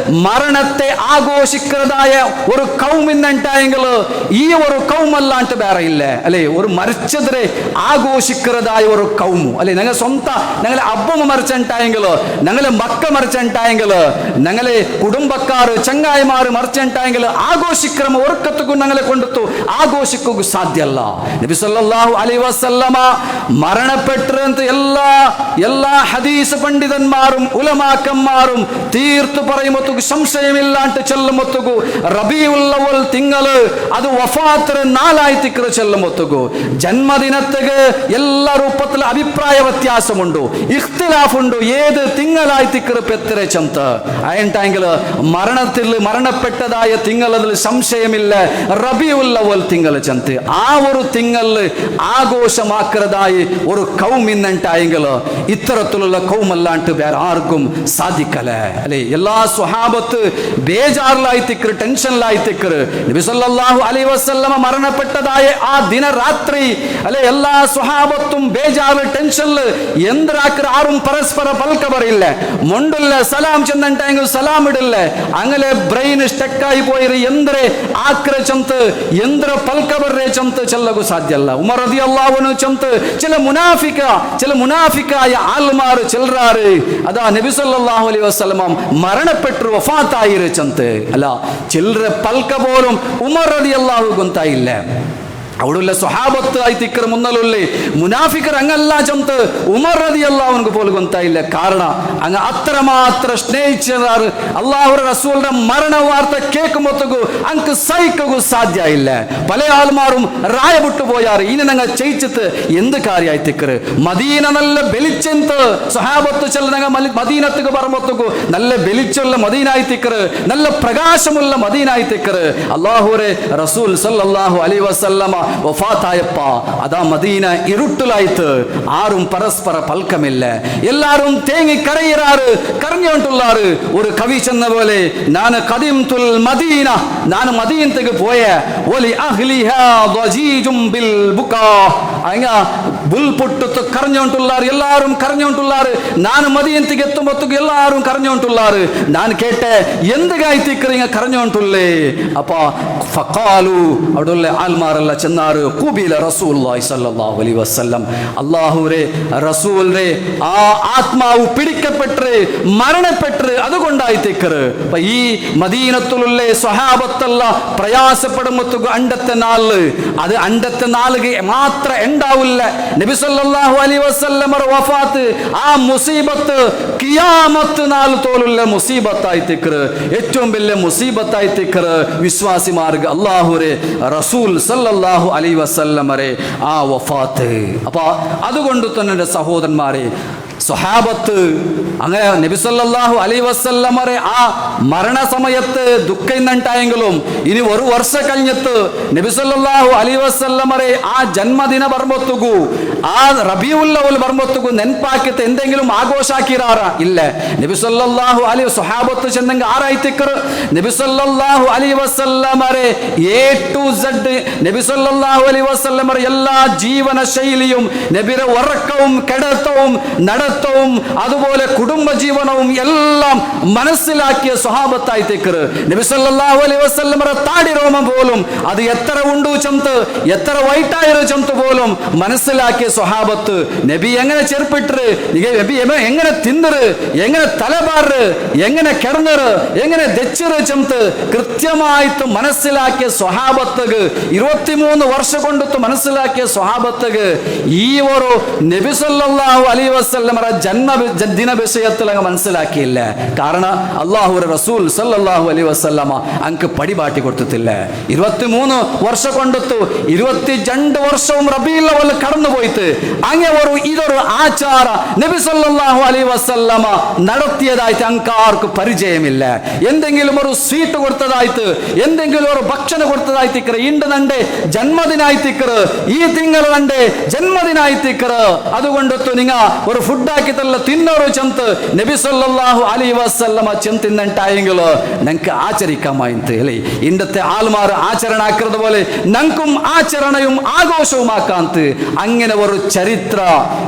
മരണത്തെ ആഘോഷിക്കുന്നതായ ഒരു കൗമിന്നുണ്ടായെങ്കിൽ ഈ ഒരു കൗമല്ലാണ്ട് വേറെ ഇല്ല അല്ലേ ഒരു മരിച്ചതിരെ ആഘോഷിക്കുന്നതായ ഒരു കൗമു അല്ലെ ഞങ്ങൾ സ്വന്തം ഞങ്ങളെ അബ്ബമ്മ മരിച്ചുണ്ടായെങ്കിൽ ഞങ്ങളെ മക്ക മരിച്ചുണ്ടായെങ്കിൽ ഞങ്ങളെ കുടുംബക്കാർ ചങ്ങായിമാർ മരിച്ചുണ്ടായെങ്കിൽ ആഘോഷിക്കുന്ന ഒരുക്കത്തുക്കും ഞങ്ങളെ കൊണ്ടെത്തു ആഘോഷിക്കുക സാധ്യമല്ല നബി സല്ലല്ലാഹു അലൈഹി വസല്ലമ മരണപ്പെട്ടിരുന്ന എല്ലാ ഹദീസ് പണ്ഡിതന്മാരും ഉലമാക്കന്മാരും തീർത്തു പറയുമ്പത്തുകു സംശയമില്ലാണ്ട് ചെല്ലുമ്പത്തുകു റബീഉൽ അവ്വൽ തിങ്കള് അത് വഫാത്തിന് 4 തിക്കറ് ചെല്ലുമ്പത്തുകു ജന്മദിനത്തിക്ക് എല്ലാ രൂപത്തിൽ അഭിപ്രായ വ്യത്യാസമുണ്ട് ഇഖ്തിലാഫ് ഉണ്ട് ഏത് തിങ്കളായി തിക്കറ് പെത്തരെ ചന്ത അയൻടാങ്കിൽ മരണപ്പെട്ടതായ തിങ്കളതിൽ സംശയമില്ല റബീഉൽ അവ്വൽ തിങ്കൾ ചന്ത് ആ ഒരു തിങ്കളിൽ ആഘോഷമാക്കുന്നതായി ഒരു കൗമിന്നുണ്ടായെങ്കിൽ ഇത്തരത്തിലുള്ള കൗമല്ലാണ്ട് വേറെ ആർക്കും സാധിക്കല അല്ലെ എല്ലാ സ്വഹാബത്ത് ബേജാറിലായിത്തിക്കറ് ടെൻഷനിലായിത്തിക്കറ് നബി സല്ലല്ലാഹു അലൈഹി വസല്ലമ മരണപ്പെട്ടതായ ആ ദിനരാത്രി അല്ലെ എല്ലാ സ്വഹാബത്തും ബേജാറ് ടെൻഷനിൽ എന്തിനാക്കർ ആരും പരസ്പര പൽക്ക പറയില്ല മുണ്ടില്ല സലാം ചെന്നുണ്ടെങ്കിൽ സലാം ഇടില്ല അങ്ങനെ ബ്രെയിൻ സ്റ്റക്കായി പോയി എന്തിരെ ആക്ര ചന്ത് എന്തിര പൽക്ക ബർറെ ചന്ത് ചെല്ലകു സാധ്യമല്ല ഉമർ റളിയല്ലാഹു അൻഹു ചന്ത് ചില മുനാഫിക്കായ ആൾമാർ ചെല്ലറാറ് അതാ നബി സല്ലല്ലാഹു അലൈഹി വസല്ലമ മരണപ്പെട്ടു വഫാത്തായിര ചന്ത് അല്ല ചില്ലറ പൽക്ക പോലും ഉമർ റളിയല്ലാഹു ഗൊന്തായില്ല അവിടെയുള്ള സ്വഹാബത്ത് ആയിത്തിക്കർ മുന്നലുള്ളേ മുനാഫിക്കർ അങ്ങല്ല ചന്ത് ഉമർ റളിയല്ലാഹു അൻഹു പോലും ഗൊന്തായില്ല കാരണം അങ്ങ് അത്രമാത്ര സ്നേഹിച്ചാറ് അല്ലാഹുവിന്റെ റസൂലിന്റെ മരണ വാർത്ത കേൾക്കുമ്പോഴത്തേക്കു അങ്ങ് സഹിക്കു സാധ്യ ഇല്ല പല ആൾമാരും റായ വിട്ടു പോയാറ് ഇനി ഞങ്ങൾ ചെയ്യിച്ചിട്ട് എന്ത് കാര്യമായിത്തിക്കറ് മദീന നല്ല വെളിച്ചെന്ത് സ്വഹാബത്ത് ചെല്ല മദീനത്തേക്ക് പറയുമ്പോഴത്തേക്കു നല്ല വെളിച്ചുള്ള മദീനായിത്തിക്കറ് നല്ല പ്രകാശമുള്ള മദീനായിത്തിക്കറ് അല്ലാഹുവിന്റെ റസൂൽ സല്ലല്ലാഹു അലൈഹി വസല്ലമ വഫാത്തായപ്പ അതാ മദീന ഇരുട്ടിലായിട്ട് ആരും പരസ്പര പൽക്കമില്ല എല്ലാരും തേങ്ങി കരഞ്ഞോണ്ടുള്ളാറ് ഒരു കവി ചെന്ന പോലെ ഞാൻ ഖദിംതുൽ മദീന ഞാൻ മദീനത്തേക്ക് പോയ വലി അഹ്ലിഹാ ദജീജും ബിൽ ബുകാ അങ്ങ ബുൽപുട്ടത്ത് കരഞ്ഞോണ്ടുള്ളാറ് എല്ലാരും കരഞ്ഞോണ്ടുള്ളാറ് ഞാൻ മദീനത്തേക്ക് എത്തുമ്പോഴത്തേക്ക് എല്ലാരും കരഞ്ഞോണ്ടുള്ളാറ് ഞാൻ കേട്ടെ എന്ത് കായിത്തിക്കറിങ്ങ കരഞ്ഞോണ്ടുള്ളേ അപ്പൊ ഫഖാലു അവിടെയുള്ള ആൽമാരെല്ലാം ചെന്നാറ് ഖുബില റസൂലുള്ളാഹി സ്വല്ലല്ലാഹു അലൈഹി വസല്ലം അല്ലാഹുവേ റസൂലിനെ ആ ആത്മാവ് പിടിക്കപ്പെട്ട് മരണപ്പെട്ട് അതുകൊണ്ടായിത്തേക്കറ് അപ്പൊ ഈ മദീനത്തുള്ള സ്വഹാബത്തല്ല പ്രയാസപ്പെടുമ്പത്തുക അണ്ടത്തെ നാളുക മാത്രം ഉണ്ടാവില്ല നബി സല്ലല്ലാഹു അലൈഹി വസല്ലമയുടെ വഫാത്ത് ആ മുസീബത്ത് ഖിയാമത്ത് നാൾ തോലുള്ള മുസീബത്തായിത്തേക്കറ് ഏറ്റവും വലിയ മുസീബത്തായിത്തേക്കറ് വിശ്വാസിമാർക്ക് അല്ലാഹുവേ റസൂൽ സല്ലല്ലാഹു അലൈഹി വസല്ലമരെ ആ വഫാത്ത്. അപ്പോൾ അതുകൊണ്ട് തന്നെ എൻ്റെ സഹോദരന്മാരെ, സ്വഹാബത്ത് അങ്ങനെ നബി സല്ലല്ലാഹു അലൈഹി വസല്ലമരെ ആ മരണസമയത്ത് ദുഃഖം ഇന്നുണ്ടായെങ്കിലും ഇനി ഒരു വർഷം കഴിഞ്ഞിട്ട് നബി സല്ലല്ലാഹു അലൈഹി വസല്ലമരെ ആ ജന്മദിന ಬರ್ಬೊತ್ತುಗು ಆ ರಬಿಯುಲ್ ಅವಲ್ ಬರ್ಬೊತ್ತುಗು ನೆನಪಾಕಿತ್ತು ಎಂದೆಂಗಿലും ಆಘೋಷಾಕಿರಾರ ಇಲ್ಲ ನಬಿ ಸಲ್ಲಲ್ಲಾಹು ಅಲೈಹಿ ಸ್ವಹಾಬತ್ತು ಚೆಂದಂಗ ಆರಾಯ್ತಿಕ್ಕರು ನಬಿ ಸಲ್ಲಲ್ಲಾಹು ಅಲೈಹಿ ವಸಲ್ಲಮರೆ ಎ ಟು ಝಡ್ നബി സല്ലല്ലാഹു അലൈഹി വസല്ലമയുടെ എല്ലാ ജീവന ശൈലിയും നബിയുടെ ഉറക്കവും കിടത്തവും നടത്തവും അതുപോലെ കുടുംബ ജീവനവും എല്ലാം മനസ്സിലാക്കിയ സ്വഹാബത്തായിത്തേക്കറ് നബി സല്ലല്ലാഹു അലൈഹി വസല്ലമയുടെ താടി രോമം പോലും അത് എത്ര ഉണ്ടു ചന്ത് എത്ര വൈറ്റായൊരു ചന്ത് പോലും മനസ്സിലാക്കിയ സ്വഹാബത്ത് നബി എങ്ങനെ ചെറുപ്പിട്ടറ് നബി എങ്ങനെ തിന്നറ് എങ്ങനെ തലപാറ് എങ്ങനെ കിടന്നറ് എങ്ങനെ ദച്ചറ് ചന്ത് കൃത്യമായിട്ട് മനസ്സിലാക്കിയ സ്വഹാബത്തുക 23 ವರ್ಷ ಕೊಂಡತ್ತು മനസ്സിലാക്കിയ സ്വഹാബത്തുക ഈ ഒരു നബി സല്ലല്ലാഹു അലൈഹി വസല്ലമയുടെ ജന്മദിന വിഷയത്തിൽ അങ്ങ് മനസ്സിലാക്കിയില്ല. കാരണം അല്ലാഹുവിന്റെ റസൂൽ സല്ലല്ലാഹു അലൈഹി വസല്ലമ അങ്ങ് പടിപാട്ടി കൊടുത്തിട്ടില്ല. 23 ವರ್ಷ ಕೊಂಡತ್ತು 22 ವರ್ಷവും റബീഉൽ അവ്വൽ കടന്നുപോയിട്ട് അങ്ങ് ഇതൊരു ആചാര നബി സല്ലല്ലാഹു അലൈഹി വസല്ലമ നടത്തിയതായിട്ട് അങ്ങാർക്ക് പരിചയമില്ല. എന്തെങ്കിലും ഒരു സ്വീറ്റ് കൊടുത്തതായിട്ട് എന്തെങ്കിലും ഒരു ഭക്ഷണം കൊടുത്തതായിട്ട് ഇണ്ട് നന്റെ ജന്മദിനായിത്തിക്കറ് ഈ തിങ്കൾ നന്റെ ജന്മദിനായിത്തിക്കറ് അതുകൊണ്ടൊത്തു നിങ്ങ ഒരു ഫുഡ് ആക്കിത്തല്ല തിന്നോರು ചന്ത് നബി സല്ലല്ലാഹു അലൈഹി വസല്ലമ ചെന്തിന്നുണ്ടായെങ്കില് ഞങ്ങൾക്ക് ആചരിക്കാമായിട്ട് അല്ലേ ഇണ്ടത്തെ ആൾമാർ ആചരണ ആക്കുന്നത് പോലെ ഞങ്ങൾക്കും ആചരണയും ആഘോഷവും ആക്കാന്ത് അങ്ങനെ ഒരു ചരിത്ര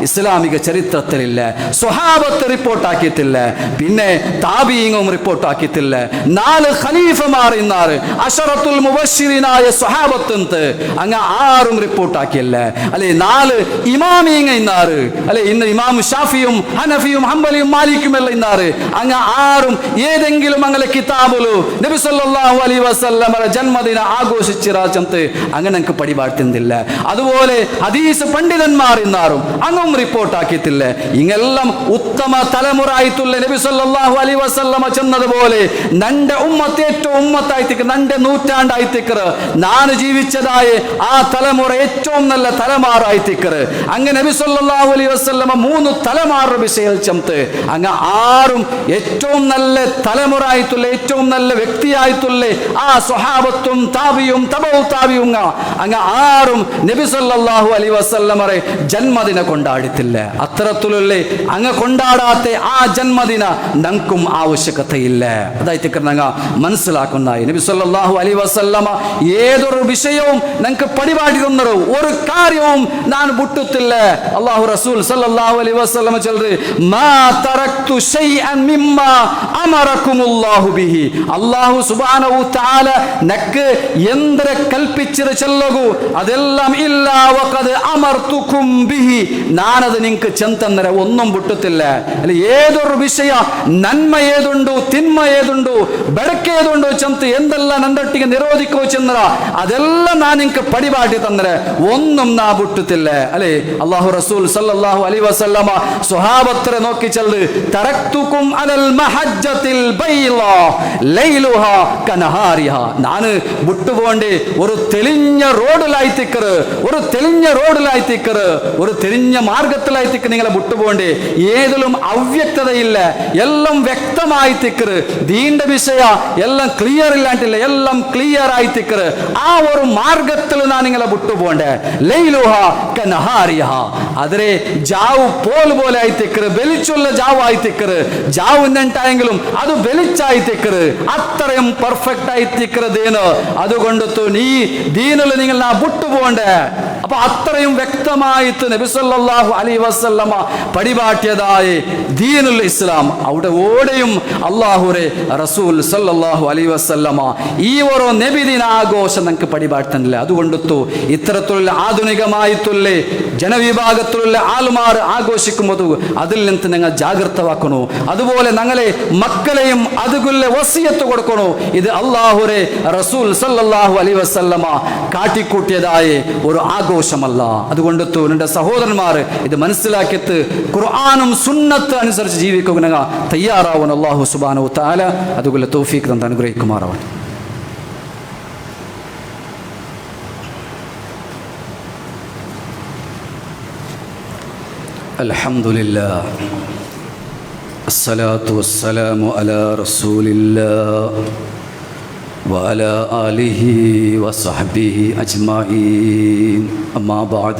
ഇസ്ലാമിക ചരിത്രത്തിലില്ല. സ്വഹാബത്ത് റിപ്പോർട്ട് ആക്കിയിട്ടില്ല, പിന്നെ താബീങ്ങും റിപ്പോർട്ട് ആക്കിയിട്ടില്ല. 4 ഖലീഫമാർ ഇന്നാറ് അശറത്തുൽ മുബശ്ശിരീനായ സ്വഹാബത്ത് അങ്ങ് ആരും റിപ്പോർട്ട് ആക്കിയല്ല അല്ലെ. 4 ഇമാമീങ്ങ ഇന്നാറ് അല്ലെ. ഇന്ന് ഇമാം ഷാഫിയും ഹനഫിയും ഹംബലിയും മാലിക്കും എല്ലാം ഇന്നാറ് അങ്ങ് ആരും ഏതെങ്കിലും അങ്ങനെ കിതാബുലു നബി സല്ലല്ലാഹു അലൈഹി വസല്ലമയുടെ ജന്മദിന ആഘോഷിച്ചിരാച്ചന്ത് അങ്ങനെ ഞങ്ങൾക്ക് പടിപാട്ടുന്നില്ല. അതുപോലെ ഹദീസ് പണ്ഡിതന്മാർ ഇന്നാറും അങ്ങും റിപ്പോർട്ട് ആക്കിയിട്ടില്ല. ഇങ്ങെല്ലാം ഉത്തമ തലമുറ ആയിട്ടുള്ള നബി സല്ലല്ലാഹു അലൈഹി വസല്ലമ ചെന്നതുപോലെ നന്റെ ഉമ്മത്ത് ഏറ്റവും ഉമ്മത്തായിത്തിക്ക് നന്റെ നൂറ്റാണ്ടായിത്തിക്കറ് നാന് ജീവിച്ചതായ ആ തലമുറ ഏറ്റവും നല്ല തലമാറായിത്തിക്കറ് അങ്ങനെ നബി സല്ലല്ലാഹു അലൈഹി വസല്ലമ 3 തലമാറുടെ വിഷയം ചമത്ത് അങ്ങ് ആരും ഏറ്റവും നല്ല തലമുറ ആയിട്ടുള്ള ഏറ്റവും നല്ല വ്യക്തിയായിട്ടുള്ള ആ സ്വഹാബത്തും താബിയും തബഉ താബിയും അങ്ങ് ആരും നബി സല്ലല്ലാഹു അലൈഹി വസല്ലമയുടെ ജന്മദിന കൊണ്ടാടിത്തില്ല. അത്തരത്തിലുള്ള അങ്ങ് കൊണ്ടാടാത്ത ആ ജന്മദിന ഞങ്ങൾക്കും ആവശ്യകതയില്ല. അതായിട്ട് ഞങ്ങൾ മനസ്സിലാക്കുന്നതായി നബി സല്ലല്ലാഹു അലൈഹി വസല്ലമ ഏതൊരു വിഷയവും ഞങ്ങൾക്ക് പടിപാടി തന്നൊരു ഒരു കാര്യവും ഞാൻ വിട്ടുത്തില്ല. അല്ലാഹു റസൂൽ സല്ലല്ലാഹു അലൈഹി വസല്ലമ ചൊല്ലു മാ തറക്തു ശൈഅൻ മിമ്മാ അമറകുമുല്ലാഹു ബിഹി അല്ലാഹു സുബ്ഹാനഹു തആല നക്ക് എന്ത്ര കൽപ്പിച്ചത് ചെല്ലകു അതെല്ലാം ഇല്ലാ വഖദ് അമർതുകും ബിഹി ഞാനത് നിങ്ങൾക്ക് ചെന്തന്നര ഒന്നും വിട്ടുത്തില്ല. അല്ല ഏതൊരു വിഷയ നന്മ ഏതുണ്ടോ തിന്മ ഏതുണ്ടോ ಬೆಳಕೇದುಂಡು ಚಂತ ಎಂದೆಲ್ಲ ನಂದೊಟ್ಟಿಗೆ ನಿರೋಧಿಕೋ ಚಂದ್ರ ಅದೆಲ್ಲ ನಾನು ನಿಂಗೆ ಪಡಿಬಾಟಿ ತಂದ್ರೆ ഒന്നും നാ വിട്ടുത്തില്ല അല്ലേ. അല്ലാഹു റസൂൽ സല്ലല്ലാഹു അലൈഹി വസല്ലമ സ്വഹാബത്തിനെ നോക്കി ചൊല്ലു തറക്തുകും അലൽ മഹജ്ജത്തിൽ ബൈളാ ലൈലുഹാ കനഹാരിഹാ ഞാൻ വിട്ടുപോണ്ടേ ഒരു തെളിഞ്ഞ റോഡിലായിത്തിക്കറ് ഒരു തെളിഞ്ഞ റോഡിലായിത്തിക്കറ് ഒരു തെളിഞ്ഞ മാർഗത്തിലായിത്തിക്ക് നിങ്ങളെ വിട്ടുപോണ്ടേ ഏതിലും അവ്യക്തതയില്ല എല്ലാം വ്യക്തമായിത്തിക്കറ് ദീന്റെ വിഷയ എല്ലാം ക്ലിയർ ഇല്ലാണ്ടില്ല എല്ലാം ക്ലിയർ ആയിത്തിക്കറ് ആ ഒരു മാർഗത്തിൽ ഞാൻ നിങ്ങളെ വിട്ടുപോണ്ടേ ലൈലുഹാ കനഹാരിഹാ ಆದರೆ ജാവ് പോലെ ആയിത്തിക്കറ് വെളിച്ചുള്ള ജാവ് ആയിത്തിക്കറ് ജാവ് എന്നുണ്ടായെങ്കിലും അത് വെളിച്ചായിത്തിക്കറ് അത്രയും പെർഫെക്റ്റ് ആയിത്തിക്കറതേന് അതുകൊണ്ടു നീ ദീനിൽ നിങ്ങൾ നാ വിട്ടുപോണ്ടേ. അപ്പൊ അത്രയും വ്യക്തമായിട്ട് നബി സല്ലല്ലാഹു അലൈഹി വസല്ലമ പടിപാട്ടിയതായ ദീനുൽ ഇസ്ലാം അവിടെ ഓടെയും അല്ലാഹുരെ റസൂൽ സല്ലല്ലാഹു അലൈഹി വസല്ലമ ഈ ഒരു നബിദിന ആഘോഷം നമുക്ക് പടിപാട്ടുന്നില്ല. അതുകൊണ്ടു ഇത്തരത്തിലുള്ള ആധുനികമായിട്ടുള്ള ജനവിഭാഗത്തിലുള്ള ആൾമാർ ആഘോഷിക്കുമ്പോൾ അതിൽ നിന്ന് നിങ്ങൾ ജാഗ്രതവാക്കണോ. അതുപോലെ ഞങ്ങളെ മക്കളെയും അതുപോലെ വസിയത്ത് കൊടുക്കണോ. ഇത് അല്ലാഹുരെ റസൂൽ സല്ലല്ലാഹു അലൈഹി വസല്ലമ കാട്ടിക്കൂട്ടിയതായ ഒരു ആഘോഷമല്ല. അതുകൊണ്ടു നിന്റെ സഹോദരന്മാർ ഇത് മനസ്സിലാക്കിയിട്ട് ഖുർആനും സുന്നത്ത് അനുസരിച്ച് ജീവിക്കുക തയ്യാറാവണം. അല്ലാഹു സുബ്ഹാനഹു തആല അതുപോലെ തൗഫീഖ് തന്ന് അനുഗ്രഹിക്കുമാറാവട്ടെ. അൽഹംദുലില്ലാഹ് الصلاة والسلام على رسول الله وعلى آله وصحبه أجمعين أما بعد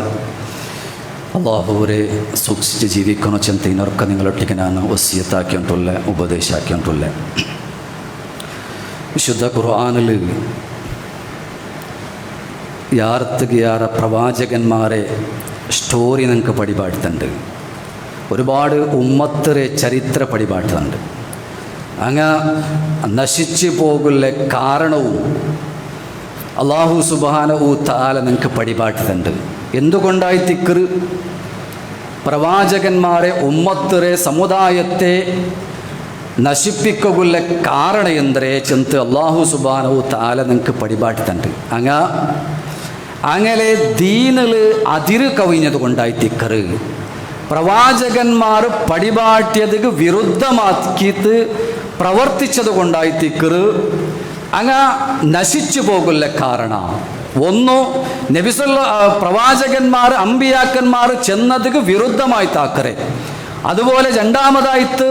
അള്ളാഹുവരെ സൂക്ഷിച്ച് ജീവിക്കണോ ചിന്തയിനൊക്കെ നിങ്ങളൊട്ടിക്ക് ഞാൻ വസിയത്താക്കിയിട്ടുള്ള ഉപദേശാക്കിയിട്ടുള്ള വിശുദ്ധ ഖുർആനിൽ യാറ് പ്രവാചകന്മാരെ സ്റ്റോറി നിങ്ങൾക്ക് പടിപാടുന്നുണ്ട്. ഒരുപാട് ഉമ്മത്തരെ ചരിത്ര പടിപാടുന്നുണ്ട്. അങ്ങ് നശിച്ചു പോകുള്ള കാരണവും അള്ളാഹു സുബ്ഹാനഹു തആല നിങ്ങൾക്ക് പടിപാടുന്നുണ്ട്. എന്തുകൊണ്ടായി തിക്ർ പ്രവാചകന്മാരെ ഉമ്മത്തരെ സമുദായത്തെ നശിപ്പിക്കുള്ള കാരണ എന്തരേ ചെന്ത് അള്ളാഹു സുബ്ഹാനഹു തആല നിങ്ങൾക്ക് പടിപാടുന്നുണ്ട്. അങ്ങനെ ദീനിൽ അതിര് കവിഞ്ഞത് കൊണ്ടായി തിക്ർ പ്രവാചകന്മാർ പടിപാട്ടിയതിക്ക് വിരുദ്ധമാക്കിയിട്ട് പ്രവർത്തിച്ചത് കൊണ്ടായി തിക്ർ നശിച്ചു പോകുള്ള കാരണം. ഒന്ന്, പ്രവാചകന്മാർ അമ്പിയാക്കന്മാർ ചെന്നതിക്ക് വിരുദ്ധമായി താക്കറെ. അതുപോലെ രണ്ടാമതായിട്ട്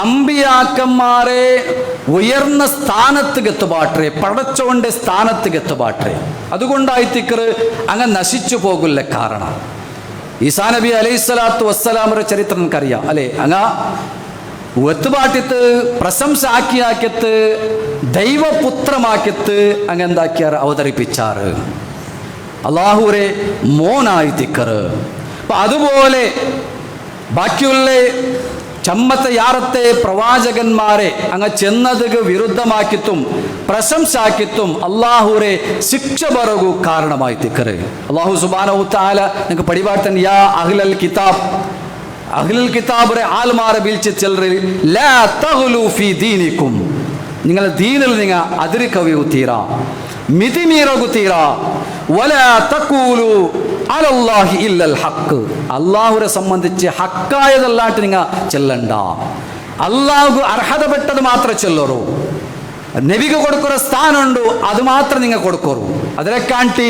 അമ്പിയാക്കന്മാരെ ഉയർന്ന സ്ഥാനത്തേക്ക് എത്തുപാട്ടെ, പടച്ചോന്റെ സ്ഥാനത്തേക്ക് എത്തുപാട്ടെ. അതുകൊണ്ടായി തിക്ർ നശിച്ചു പോകുള്ള കാരണം. ഈസാ നബി അലൈഹിസ്സലാത്തു വസ്സലാമയുടെ ചരിത്രം നമുക്കറിയാം അല്ലേ? ഒത്തുപാട്ടിത്ത് പ്രശംസ ആക്കിയാക്കിയത്ത് ദൈവപുത്രമാക്കിയത്ത് എന്താക്കിയാറ് അവതരിപ്പിച്ചാറ് അള്ളാഹുരെ മോനായി തിക്കറ്. അപ്പം അതുപോലെ ബാക്കിയുള്ള ചമ്മത്തെ യാറത്തെ പ്രവാചകന്മാരെ ചെന്നതിക്ക് വിരുദ്ധമാക്കിത്തും പ്രശംസാക്കിത്തും അള്ളാഹുരെ ശിക്ഷ പറകു കാരണമായി തിക്കറ്. അള്ളാഹു സുബ്ഹാനഹു തആല നിങ്ങൾക്ക് പടിപാട്ടൻ യാ അഹ്ലൽ കിതാബ്, അഹ്ലുൽ കിതാബിനെ ആൽമാരെ വിളിച്ച് ചെല്ലറി ലാ തഗ്ലു ഫീ ദീനിക്കും, നിങ്ങൾ ദീനിൽ നിങ്ങൾ അതിര് കവിയു തീരാ, മിതിമീറകു തീരാ, വലാ തഖൂലു അലല്ലാഹി ഇല്ലൽ ഹഖ്, അല്ലാഹുവിനെ സംബന്ധിച്ച് ഹക്കായതല്ലാട്ട് നിങ്ങൾ ചെല്ലണ്ട, അല്ലാഹു അർഹതപ്പെട്ടത് മാത്രമേ ചെല്ലറൂ, നബിക്ക് കൊടുക്കുന്ന സ്ഥാനമുണ്ടോ അത് മാത്രം നിങ്ങൾ കൊടുക്കറു, അതിനെ കാട്ടി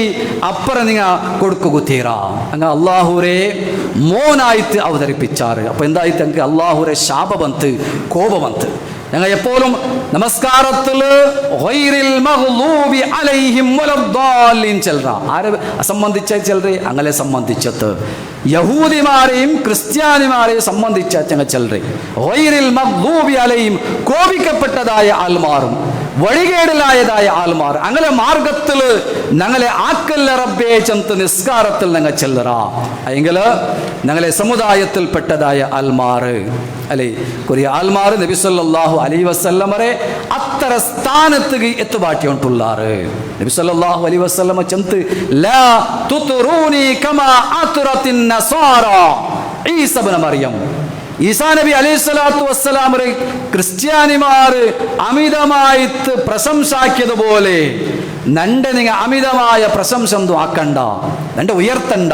അപ്പുറം നിങ്ങൾ കൊടുക്കുക തീരാ. അങ്ങനെ അള്ളാഹുരെ മോനായിട്ട് അവതരിപ്പിച്ചാറ്. അപ്പൊ എന്തായിട്ട് എനിക്ക് അള്ളാഹുരെ ശാപബന്ത് കോപബന്ത്. ഞങ്ങൾ എപ്പോഴും നമസ്കാരത്തിൽ ആരെ സംബന്ധിച്ച ചെല്ലറേ അങ്ങനെ സംബന്ധിച്ചത് യഹൂദിമാരെയും ക്രിസ്ത്യാനിമാരെയും സംബന്ധിച്ച ഞങ്ങൾ ചെല്ലറേ അലൈഹിം കോപിക്കപ്പെട്ടതായ ആൾമാറും വഴികേടിലായതായ ആൾമാർ അങ്ങനെ മാർഗത്തിൽ ഞങ്ങളെ ആക്കല്ല റബ്ബേ ചെന്ന് നിസ്കാരത്തിൽ ഞങ്ങൾ ചെല്ലറാ എങ്കിൽ ഞങ്ങളെ സമുദായത്തിൽപ്പെട്ടതായ ആൾമാർ അല്ലെ കുറെ ആൾമാർ നബി സല്ലല്ലാഹു അലൈഹി വസല്ലമരെ അത്തര സ്ഥാനത്ത് എത്തുപാട്ടിയുണ്ടാറ്. നബി സല്ലല്ലാഹു അലൈഹി വസല്ലമ ചെന്ന് ലാ തുത്റൂനി കമാ അത്റത്തിൻ നസാറ ഈസ ഇബ്നു മറിയം, ഈസാ നബി അലൈഹിസ്സലാത്തു വസ്സലാമരെ ക്രിസ്ത്യാനിമാർ അമിതമായിട്ട് പ്രശംസാക്കിയതുപോലെ നന്റെ നിങ്ങൾ അമിതമായ പ്രശംസ ഒന്നും ആക്കണ്ട, നന്റെ ഉയർത്തണ്ട.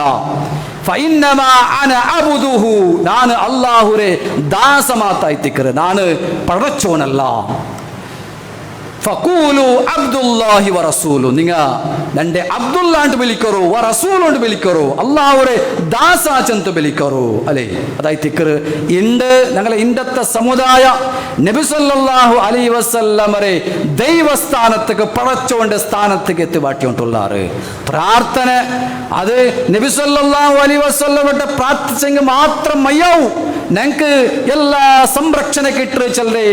ನಾನು ಅಲ್ಲಾಹುರೇ ದಾಸ ಮಾತಾಯ್ತಿಕ್ಕರೆ, ನಾನು ಪಡಚೋನಲ್ಲ. ഫഖൂലു അബ്ദുല്ലാഹി വ റസൂലു, നിങ്ങൾ നന്റെ അബ്ദുല്ലാ ಅಂತ വിളിക്കറോ വ റസൂൽ ಅಂತ വിളിക്കറോ അല്ലാഹുവരെ ദാസ ಅಂತ വിളിക്കറോ അല്ലേ? അതായത് ഇണ്ട് ഞങ്ങളെ ഇണ്ടത്തെ സമുദായ നബി സല്ലല്ലാഹു അലൈഹി വസല്ലമരെ ദൈവസ്ഥാനത്തേക്ക് പടച്ചോന്റെ സ്ഥാനത്തേക്ക് എത്തിവാട്ടിയിട്ടുള്ളാറ്. പ്രാർത്ഥന അത് നബി സല്ലല്ലാഹു അലൈഹി വസല്ലമയുടെ പ്രാർത്ഥിച്ചെങ്കിൽ മാത്രം മയ്യാവൂ. ഞങ്ങൾക്ക് എല്ലാ സംരക്ഷണ കിട്ടു ചെല്ലേ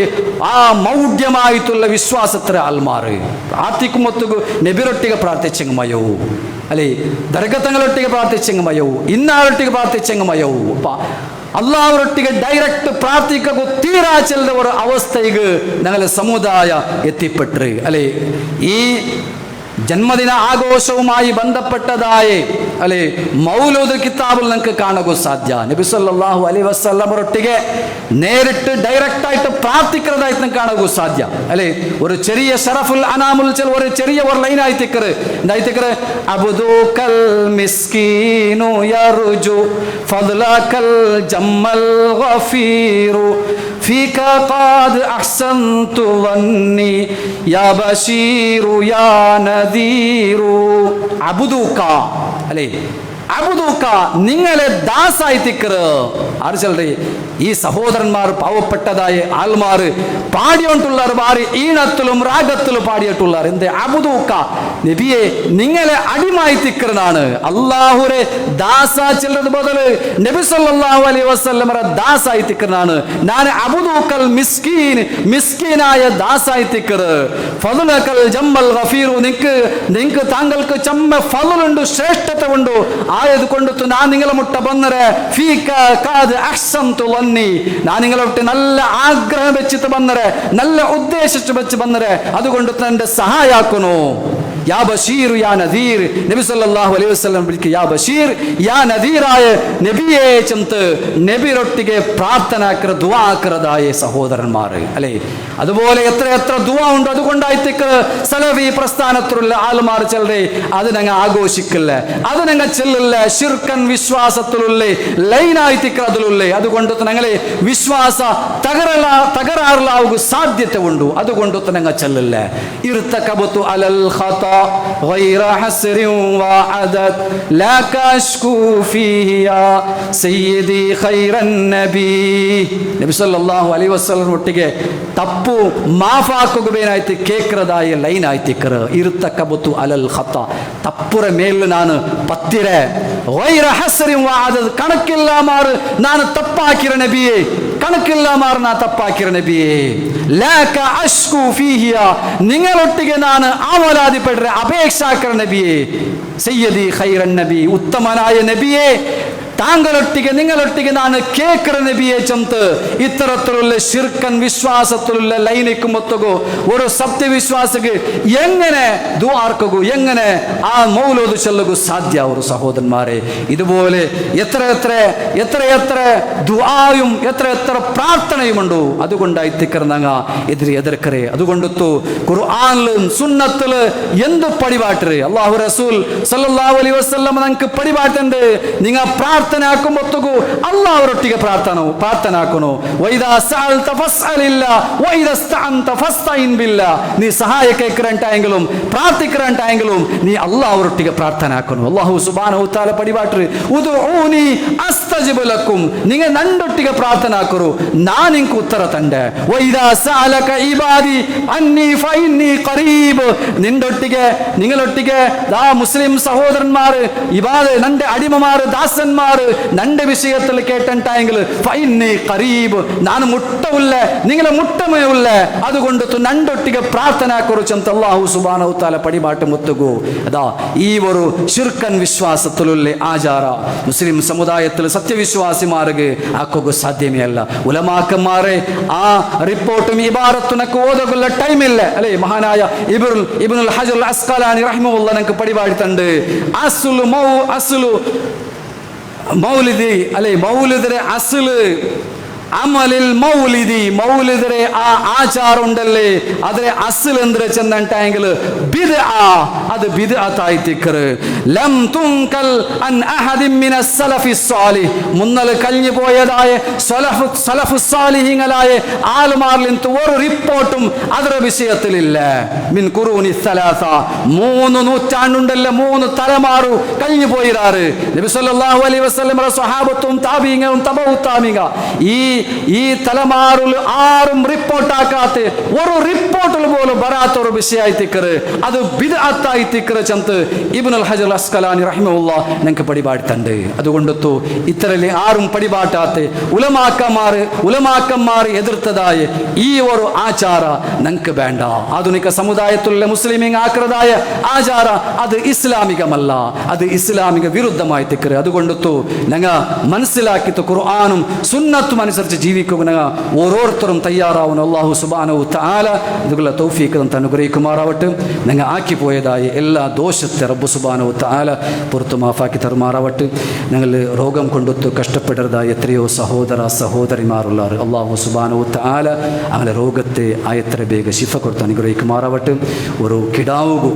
ആ മൗഢ്യമായിട്ടുള്ള വിശ്വാസത്ര ആൾമാർ പ്രാർത്ഥിക്കുമ്പൊത്തുകു നബിരൊಟ್ಟಿಗೆ പ്രാർത്ഥിച്ചെങ്കിൽ മയവും അല്ലേ, ദർഗത്തങ്ങളൊಟ್ಟಿಗೆ പ്രാർത്ഥിച്ചെങ്കിൽ മയവും, ഇന്നാളൊಟ್ಟಿಗೆ പ്രാർത്ഥിച്ചെങ്കിൽ മയവും. അള്ളാഹുരൊಟ್ಟಿಗೆ ഡയറക്റ്റ് പ്രാർത്ഥിക്കുക തീരാ ചെല്ലുന്ന ഒരു അവസ്ഥയ്ക്ക് ഞങ്ങളെ സമുദായ എത്തിപ്പെട്ടു അല്ലേ. ഈ ജന്മദിന ആഘോഷവുമായി ബന്ധപ്പെട്ടതായ അല്ലെ മൗലൂദ് കിതാബിൽ നിങ്ങൾക്ക് കാണുക സാധ്യ. നബി സല്ലല്ലാഹു അലൈഹി വസല്ലമരൊಟ್ಟಿಗೆ നേരിട്ട് ഡയറക്റ്റ് ആയിട്ട് പ്രാർത്ഥിക്കുന്നതായിട്ട് നിങ്ങൾക്ക് കാണുക സാധ്യ അല്ലെ. ഒരു ചെറിയ ഷറഫുൽ അനാമുൽ ഒരു ചെറിയ ഒരു ലൈൻ ആയിത്തിക്കറ് എന്തായിത്തിക്കറ് അബ്ദുകൽ മിസ്കീനു യർജു ഫദ്ലകൽ ജമ്മൽ ഗഫീറു ഫീക ഖാദ് അഹ്സൻതു വന്നി യാ ബശീറു യാ നദീറു. അബ്ദുക അല്ലേ, അബ്ദുക നിങ്ങളെ ദാസായി തിക്കറ് ആര് ചെല്ലറേ ഈ സഹോദരന്മാർ പാവപ്പെട്ടതായ ആൾമാർ പാടിയോണ്ടുള്ളവർ വാരി ഈണത്തിലും രാഗത്തിലും പാടിയിട്ടുള്ളവർ എന്ത് അബുദൂക്ക നബിയെ നിങ്ങളെ അടിമായി തിക്കറാണ് അള്ളാഹുരെ ദാസ ചെല്ലത് ബദല് നബി സല്ലല്ലാഹു അലൈഹി വസല്ലമയുടെ ദാസായി തിക്കറാണ് ഞാൻ അബുദൂക്കൽ മിസ്കീനായ ദാസായി തിക്കർ ഫളലകൽ ജമ്മൽ ഗഫീറു നിങ്ങൾക്ക് താങ്കൾക്ക് ചമ്മ ഫളുണ്ട് ശ്രേഷ്ഠത ഉണ്ട് ആയതുകൊണ്ട് ഞാൻ നിങ്ങളെ മുട്ട ബന്നരെ ഫീക ഖാദ് അഹ്സൻതു ലന്നി ഞാൻ നിങ്ങളെ നല്ല ആഗ്രഹം വെച്ചിട്ട് ബന്നരെ നല്ല ഉദ്ദേശിച്ച് വെച്ച് ബന്നരെ അതുകൊണ്ട് എൻ്റെ സഹായാക്കുന്നു യാ ബഷീർ യാ നദീർ നബി സല്ലല്ലാഹു അലൈഹി വസല്ലം വിളിക്കുക യാ ബഷീർ യാ നദീറായ നബിയെ ചെന്ന് നബിയൊട്ടിಗೆ പ്രാർത്ഥനാക്കര ദുആക്കറതായ സഹോദരന്മാർ അല്ലേ അതുപോലെ എത്ര ദുആ ഉണ്ട് അതുകൊണ്ടായിത്തേക്ക് സലഫി പ്രസ്ഥാനത്തിലുള്ള ആൾമാർ ചെല്ലറേ അത് ഞങ്ങൾ ആഘോഷിക്കില്ല അത് ഞങ്ങൾ ചെല്ലില്ല ശിർക്കൻ വിശ്വാസത്തിലുള്ള ലൈനായിത്തേക്ക് അതിലുള്ള അതുകൊണ്ട് ഞങ്ങളെ വിശ്വാസ തകരാറിലാവുക സാധ്യത ഉണ്ട് അതുകൊണ്ട് ഞങ്ങൾ ചെല്ലില്ല ഇർതകബതു അലൽ ഖത غير حسر وعدد لا كشكو فيه يا سيدي خير النبي നബി സല്ലല്ലാഹു അലൈഹി വസല്ലം ഒട്ടിಗೆ ತಪ್ಪು ಮಾಫಾಕುಗಬೇನಾಯ್ತು ಕೇಕ್ರದಾಯ ಲೈನ್ ಆಯ್ತಿಕ್ಕರ ಇರ್ತಕಬತು ಅಲಲ್ ಖತ ತಪ್ಪುರ ಮೇಲು ನಾನು ಪತ್ತಿರೆ ವೈರ ಹಸರಿ ವಾದದ ಕಣಕ್ಕಿಲ್ಲ ಮಾರು ನಾನು ತಪ್ಪಾಕಿರ ನಬಿಯೇ കണക്കില്ല മാറുന്ന തപ്പാക്കിയ നബിയേ ലാക അഷ്കു ഫീഹിയ നിങ്ങളൊട്ടിಗೆ ನಾನು ആവലാതിപ്പെടുற അപേക്ഷാക്കര നബിയേ സയ്യിദി ഖൈറൻ നബി ഉത്തമനായ നബിയേ താങ്കളൊട്ടിಗೆ നിങ്ങളൊട്ടിಗೆ ನಾನು കേക്കറ നബിയെ ചെന്ന് ഇത്തരത്തിലുള്ള ശിർക്കൻ വിശ്വാസത്തിലുള്ള ലൈനിക്കും ഒത്തുകോ ഒരു സത്യവിശ്വാസിക്ക് എങ്ങനെ ദുആർക്കൂ എങ്ങനെ ആ മൗലൂദ് ചൊല്ലുകൂ സാധ്യ ഒരു സഹോദരന്മാരെ ഇതുപോലെ എത്ര ദുആയും എത്ര പ്രാർത്ഥനയുമുണ്ട് അതുകൊണ്ടായി തിക്കറങ്ങ എതിർക്കരെ അതുകൊണ്ടു ഖുർആനിലും സുന്നത്തില് എന്ത് പടിപാട്ടര് അല്ലാഹു റസൂൽ സല്ലല്ലാഹു അലൈഹി വസല്ലം നമുക്ക് പടിപാട്ടുണ്ട് നിങ്ങൾ പ്രാർത്ഥനാക്കുമ്പോഴത്തേക്കു അള്ളാഹുരൊട്ടിಗೆ പ്രാർത്ഥനാക്കുന്നു നീ സഹായ കേൾക്കറണ്ടായെങ്കിലും പ്രാർത്ഥിക്കറണ്ടായെങ്കിലും നീ അള്ളാഹുരൊട്ടിಗೆ പ്രാർത്ഥനാക്കുന്നു അല്ലാഹു സുബ്ഹാനഹു തആല പടിപാട്ടര് ഉദ്ഉനി അസ്തജിബ് ലക്കും നിങ്ങൾ നണ്ടൊട്ടിಗೆ പ്രാർത്ഥനാക്കರು ನಾನು ನಿಮಗೆ ಉತ್ತರ ತಂದೆ ವೈദാ സഅലക ഇബാദി അന്നി ഫഇന്നി ഖരീബ് നിങ്ങളൊട്ടിಗೆ ദാ മുസ്ലിം സഹോദരന്മാർ ഇബാദ നന്റെ അടിമമാർ ദാസന്മാർ നന്റെ വിഷയത്തിൽ കേട്ടണ്ടായെങ്കിൽ ഫഇന്നി ഖരീബ് ನಾನು മുട്ടവുല്ല നിങ്ങളെ മുട്ടമേയുല്ല അതുകൊണ്ട് നണ്ടൊട്ടിಗೆ പ്രാർത്ഥനാക്കರು ಅಂತ അല്ലാഹു സുബ്ഹാനഹു തആല പടിപാട്ട് മുത്തുകു അതാ ഈ ഒരു ശിർക്കൻ വിശ്വാസത്തിലുള്ള ആചാര മുസ്ലിം സമുദായത്തിൽ സത്യവിശ്വാസിമാർക്ക് ആക്കുക സാധ്യമേ അല്ല ഉലമാക്കന്മാരെ ആ റിപ്പോർട്ടും ഇബാറത്തുനക്ക് ഓതുള്ള ടൈമില്ല അല്ലേ മഹാനായ ഇബ്നുൽ ഹജർ അൽ അസ്ഖലാനി റഹിമഹുല്ലാഹ് നമുക്ക് പടിപാടിട്ടുണ്ട് അസ്ലു മൗലിദി അല്ലെ മൗലിദിന്റെ അസ്ല് അമലിൽ മൗലിദിരെ ആ ആചാരം ഉണ്ടല്ലേ അതിലെ അസ്ൽ എന്തിരെ ചെന്നിട്ടെങ്കിൽ അത് ബിദ്അത്തായി തിക്കറ് ലം തുൻകൽ അൻ അഹദിൻ മിന സലഫി സ്വാലിഹ് മുന്നൽ കഴിഞ്ഞു പോയതായ സലഫു സ്വാലിഹീങ്ങളായ ആൾമാരിൽ ഒരു റിപ്പോർട്ടും അതിന്റെ വിഷയത്തിലില്ല മിൻ ഖുറൂനി സലാസ 3 നൂറ്റാണ്ടുണ്ടല്ലേ 3 തലമാറു കഴിഞ്ഞു പോയിരാറ് നബി സല്ലല്ലാഹു അലൈഹി വസല്ലം സ്വഹാബത്തും താബീങ്ങളും തബഉ താബീങ്ങ ഈ തലമാറിൽ ആരും റിപ്പോർട്ടാക്കാത്ത ഒരു റിപ്പോർട്ടിൽ പോലും വരാത്ത ഒരു വിഷയമായി തിക്കറ് അത് ബിദ്അത്തായി തിക്കറ് ചെന്ന് ഇബ്നുൽ ഹജർ അൽ അസ്ഖലാനി റഹിമഹുല്ലാഹ് ഞങ്ങൾക്ക് പടിപാടുന്നുണ്ട് അതുകൊണ്ടു ഇത്തരത്തിൽ ആരും പടിപാട്ടാത്ത ഉലമാക്കന്മാർ എതിർത്തതായ ഈ ഒരു ആചാര ഞങ്ങൾക്ക് വേണ്ട ആധുനിക സമുദായത്തിലുള്ള മുസ്ലിമീങ്ങൾ ആക്രതായ ആചാര അത് ഇസ്ലാമികമല്ല അത് ഇസ്ലാമിക വിരുദ്ധമായി തിക്കറ് അതുകൊണ്ടു ഞങ്ങൾ മനസ്സിലാക്കിയിട്ട് ഖുർആനും സുന്നത്തും അനുസരിച്ച് ജീവിക്കുക ഓരോരുത്തരും തയ്യാറാവുന്ന അല്ലാഹു സുബ്ഹാനഹു തആല ഇതുള്ള തൗഫീഖ് തന്ന് അനുഗ്രഹിക്കുമാറാവട്ടെ ഞങ്ങൾ ആക്കിപ്പോയതായ എല്ലാ ദോഷത്തെ റബ്ബ് സുബ്ഹാനഹു തആല പുറത്തു മാഫാക്കി തരുമാറാവട്ടെ ഞങ്ങൾ രോഗം കൊണ്ടൊത്തു കഷ്ടപ്പെടുന്നതായ എത്രയോ സഹോദരിമാരുള്ളവർ അല്ലാഹു സുബ്ഹാനഹു തആല അങ്ങനെ രോഗത്തെ ആയത്ര വേഗ ശിഫ കൊടുത്ത് അനുഗ്രഹിക്കുമാറാവട്ടെ ഒരു കിടാവുകു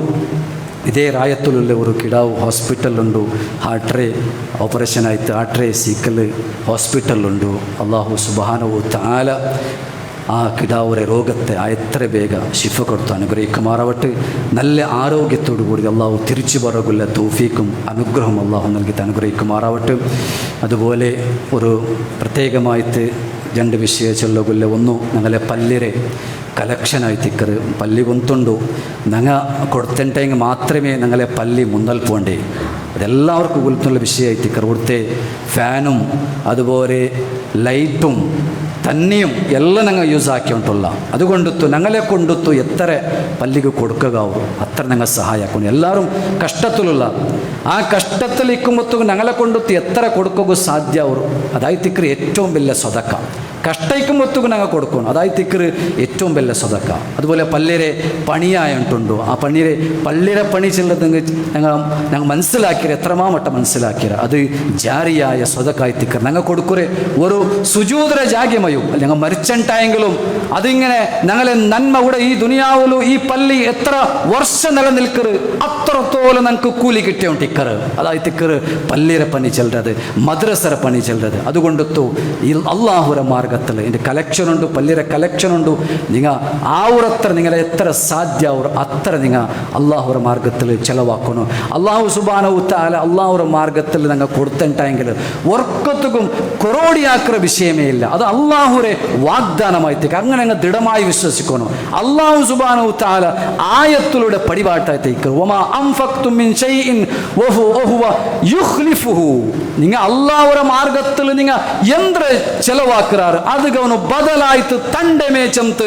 ಇದೇ ರಾಯತ್ತುലുള്ള ഒരു കിടാവ് ഹോസ്പിറ്റലുണ്ട് ഹാർട്ട് ഓപ്പറേഷൻ ആയിട്ട് ഹാർട്ട് സീക്കൽ ഹോസ്പിറ്റലുണ്ട് അല്ലാഹു സുബ്ഹാനഹു തആല ആ കിടാവുരെ രോഗത്തെ എത്ര വേഗം ശിഫ കൊടുത്ത് അനുഗ്രഹിക്കുമാറാവട്ടെ. നല്ല ആരോഗ്യത്തോടു കൂടി അള്ളാഹു തിരിച്ചു പറകുള്ള തൗഫീക്കും അനുഗ്രഹം അള്ളാഹു നൽകിയിട്ട് അനുഗ്രഹിക്കുമാറാവട്ടെ. അതുപോലെ ഒരു പ്രത്യേകമായിട്ട് 2 ವಿಷಯ ಚೊಲ್ಲಗುಲ್ಲ. ಒಂದು ഞങ്ങളെ പല്ലിരെ ಕಲೆಕ್ಷನ್ ಆಯ್ತಿಕ್ಕರು ಪಲ್ಲಿ ಗೊಂತುಂಡು ನಂಗೆ ಕೊಡ್ತಂಟೆಂಗೆ മാത്രമേ ഞങ്ങളെ പല്ലി മുന്നൽ പോണ്ടേ. അതെല്ലാവർക്കും ഗുരുത്തുള്ള വിഷയം ആയിത്തിക്കർ. ഇവിടുത്തെ ഫാനും അതുപോലെ ലൈറ്റും തന്നെയും എല്ലാം ഞങ്ങൾ യൂസ് ആക്കിയിട്ടുള്ള അതുകൊണ്ടു ഞങ്ങളെ കൊണ്ടു എത്ര പല്ലിക്ക് കൊടുക്കുകയാവും അത്ര ഞങ്ങൾ സഹായിക്കണം. എല്ലാവരും കഷ്ടത്തിലുള്ള ആ കഷ്ടത്തിലിരിക്കുമ്പോൾ ഞങ്ങളെ കൊണ്ടു എത്ര കൊടുക്കുക സാധ്യവും അതായിത്തിക്കർ ഏറ്റവും വലിയ സ്വതക്ക. കഷ്ടയിക്കുമ്പോഴത്തേക്കും ഞങ്ങൾ കൊടുക്കണം അതായിത്തിക്കർ ഏറ്റവും വലിയ സ്വതക്ക. അതുപോലെ പല്ലിരെ പണിയായിട്ടുണ്ടോ ആ പള്ളിയുടെ പണി ചെല്ലതെങ്കിൽ ഞങ്ങൾ മനസ്സിലാക്കിയത് എത്രമാമട്ടം മനസ്സിലാക്കിയത് അത് ജാരിയായ സ്വതക്കായിത്തിക്കർ ഞങ്ങൾ കൊടുക്കുറെ ഒരു സുജൂദര ജാഗ്യമയും ഞങ്ങൾ മരിച്ചിട്ടായെങ്കിലും അതിങ്ങനെ ഞങ്ങളെ നന്മ കൂടെ ഈ ദുനിയാവിലും ഈ പള്ളി എത്ര വർഷം നിലനിൽക്കറ് അത്രത്തോളം ഞങ്ങൾക്ക് കൂലി കിട്ടിയോണ്ടിക്കറ് അതായിത്തിക്കർ പള്ളിയുടെ പണി ചെല്ലത് മദ്രസര പണി ചെല്ലത്. അതുകൊണ്ടു ഈ അള്ളാഹുര മാർഗത്തിൽ എൻ്റെ കലക്ഷനുണ്ട് പള്ളിയുടെ കലക്ഷനുണ്ട്. നിങ്ങൾ ആവുറത്ര നിങ്ങളെ എത്ര സാധ്യവർ അത്ര നിങ്ങൾ അള്ളാഹുര മാർഗത്തിൽ ചിലവാക്കണം. അള്ളാഹു സുബ്ഹാനഹു തആല അള്ളാഹുര മാർഗത്തിൽ നിങ്ങൾ കൊടുത്തിട്ടെങ്കിൽ ഒർക്കത്തുക്കും കൊറോടിയാക്കുന്ന വിഷയമേ ഇല്ല. അത് അള്ളാഹുരെ വാഗ്ദാനമായിത്തേക്ക് അങ്ങനെ അങ്ങ് ദൃഢമായി വിശ്വസിക്കണം. അള്ളാഹു സുബ്ഹാനഹു തആല ആയത്തിലൂടെ പടിപാട്ടായിത്തേക്ക് വമാ അൻഫഖ്തും മിൻ ഷൈഇൻ വഹുവ യുഖ്ലിഫുഹു. നിങ്ങൾ അള്ളാഹുര മാർഗത്തിൽ നിങ്ങൾ എന്ത് ചെലവാക്കുറാറ് അത് അവನು ബദലായിട്ട് തൻ്റെ മേച്ചಂತ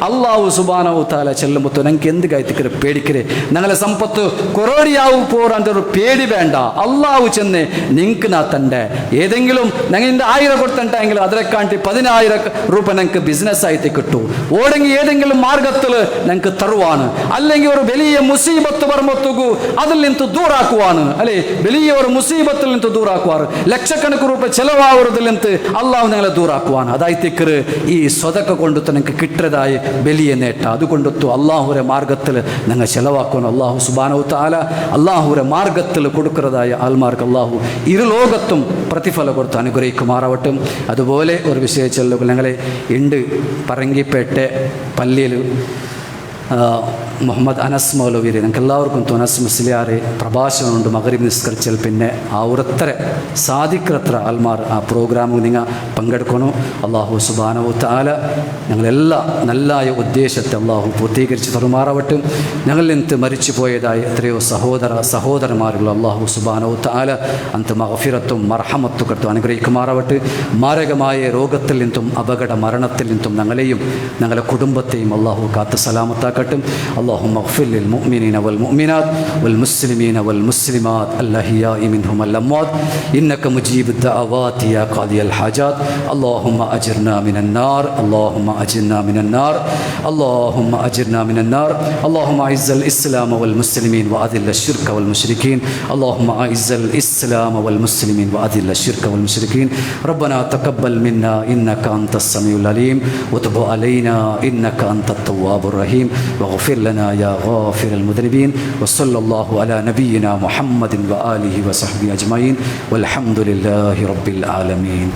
അള്ളാഹു സുബ്ഹാനഹു തആല ചെല്ലുമ്പോൾ ഞങ്ങൾക്ക് എന്ത് കായിത്തിക്കരെ പേടിക്കരെ ഞങ്ങളെ സമ്പത്ത് കൊറോടിയാവു പോറാൻ്റെ ഒരു പേടി വേണ്ട. അള്ളാഹു ചെന്ന് നിങ്ങൾക്ക് നാ തൻ്റെ ഏതെങ്കിലും ഞങ്ങൾ 1000 കൊടുത്തിട്ടെങ്കിൽ അതിനെക്കാട്ടി 10,000 രൂപ ഞങ്ങൾക്ക് ബിസിനസ് ആയിട്ട് കിട്ടും. ഓടെങ്കിൽ ഏതെങ്കിലും മാർഗത്തിൽ ഞങ്ങൾക്ക് തരുവാണ്. അല്ലെങ്കിൽ ഒരു വലിയ മുസീബത്ത് വരുമ്പോഴത്തേക്കു അതിൽ നിന്ന് ദൂരാക്കുവാണ് അല്ലേ. വലിയ ഒരു മുസീബത്തിൽ നിന്ന് ദൂരാക്കുവാറ് ലക്ഷക്കണക്കിന് രൂപ ചെലവാവുന്നതിൽ നിന്ന് അള്ളാഹു ഞങ്ങളെ ദൂരാക്കുവാണ്. അതായിത്തിക്കർ ഈ സ്വതക്ക കൊണ്ടു നിങ്ങൾക്ക് കിട്ടതായ വലിയ നേട്ടം. അതുകൊണ്ടു അള്ളാഹുരെ മാർഗത്തിൽ ഞങ്ങൾ ചെലവാക്കണം. അള്ളാഹു സുബ്ഹാനഹു തആല അള്ളാഹുരെ മാർഗത്തിൽ കൊടുക്കുന്നതായ ആൾമാർക്ക് അള്ളാഹു ഇരുലോകത്തും പ്രതിഫലം കൊടുത്ത് അനുഗ്രഹിക്കുമാറാവട്ടെ. അതുപോലെ ഒരു വിഷയം ചെല്ലുക ഞങ്ങളെ ഉണ്ട് പറങ്കിപ്പേട്ടെ പള്ളിയിൽ മുഹമ്മദ് അനസ് മൗലവിരെ ഞങ്ങൾക്ക് എല്ലാവർക്കും അനസ് മുസ്ലിയാരെ പ്രഭാഷണമുണ്ട് മഗ്‌രിബ് നിസ്കരിച്ചാൽ പിന്നെ ഓരോരുത്തര സാധിക്കത്ര ആൾമാർ ആ പ്രോഗ്രാമിൽ നിങ്ങൾ പങ്കെടുക്കണം. അള്ളാഹു സുബ്ഹാനഹു തആല ഞങ്ങളെല്ലാ നല്ലായ ഉദ്ദേശത്തെ അള്ളാഹു പൂർത്തീകരിച്ച് തരുമാറാവട്ടെ. ഞങ്ങളിൽ നിന്ന് മരിച്ചു പോയതായ എത്രയോ സഹോദരന്മാരുള്ള അള്ളാഹു സുബ്ഹാനഹു തആല അന്ത മഗ്ഫിറത്തും മർഹമത്തും കൊടുത്ത് അനുഗ്രഹിക്കുമാറാവട്ടെ. മാരകമായ രോഗത്തിൽ നിന്നും അപകട മരണത്തിൽ നിന്നും ഞങ്ങളെയും ഞങ്ങളുടെ കുടുംബത്തെയും അള്ളാഹു കാത്ത് സലാമത്താക്കട്ടെ. اللهم اغفر للمؤمنين والمؤمنات والمسلمين والمسلمات الأحياء منهم والأموات إنك مجيب الدعوات يا قاضي الحاجات. اللهم أجرنا من النار اللهم أجرنا من النار اللهم أجرنا من النار. اللهم أعز الإسلام والمسلمين وأذل الشرك والمشركين. اللهم أعز الإسلام والمسلمين وأذل الشرك والمشركين. ربنا تقبل منا إنك أنت السميع العليم وتب علينا إنك أنت التواب الرحيم واغفر لنا يا غافر المذنبين. وصلى الله على نبينا محمد وآله وصحبه أجمعين والحمد لله رب العالمين.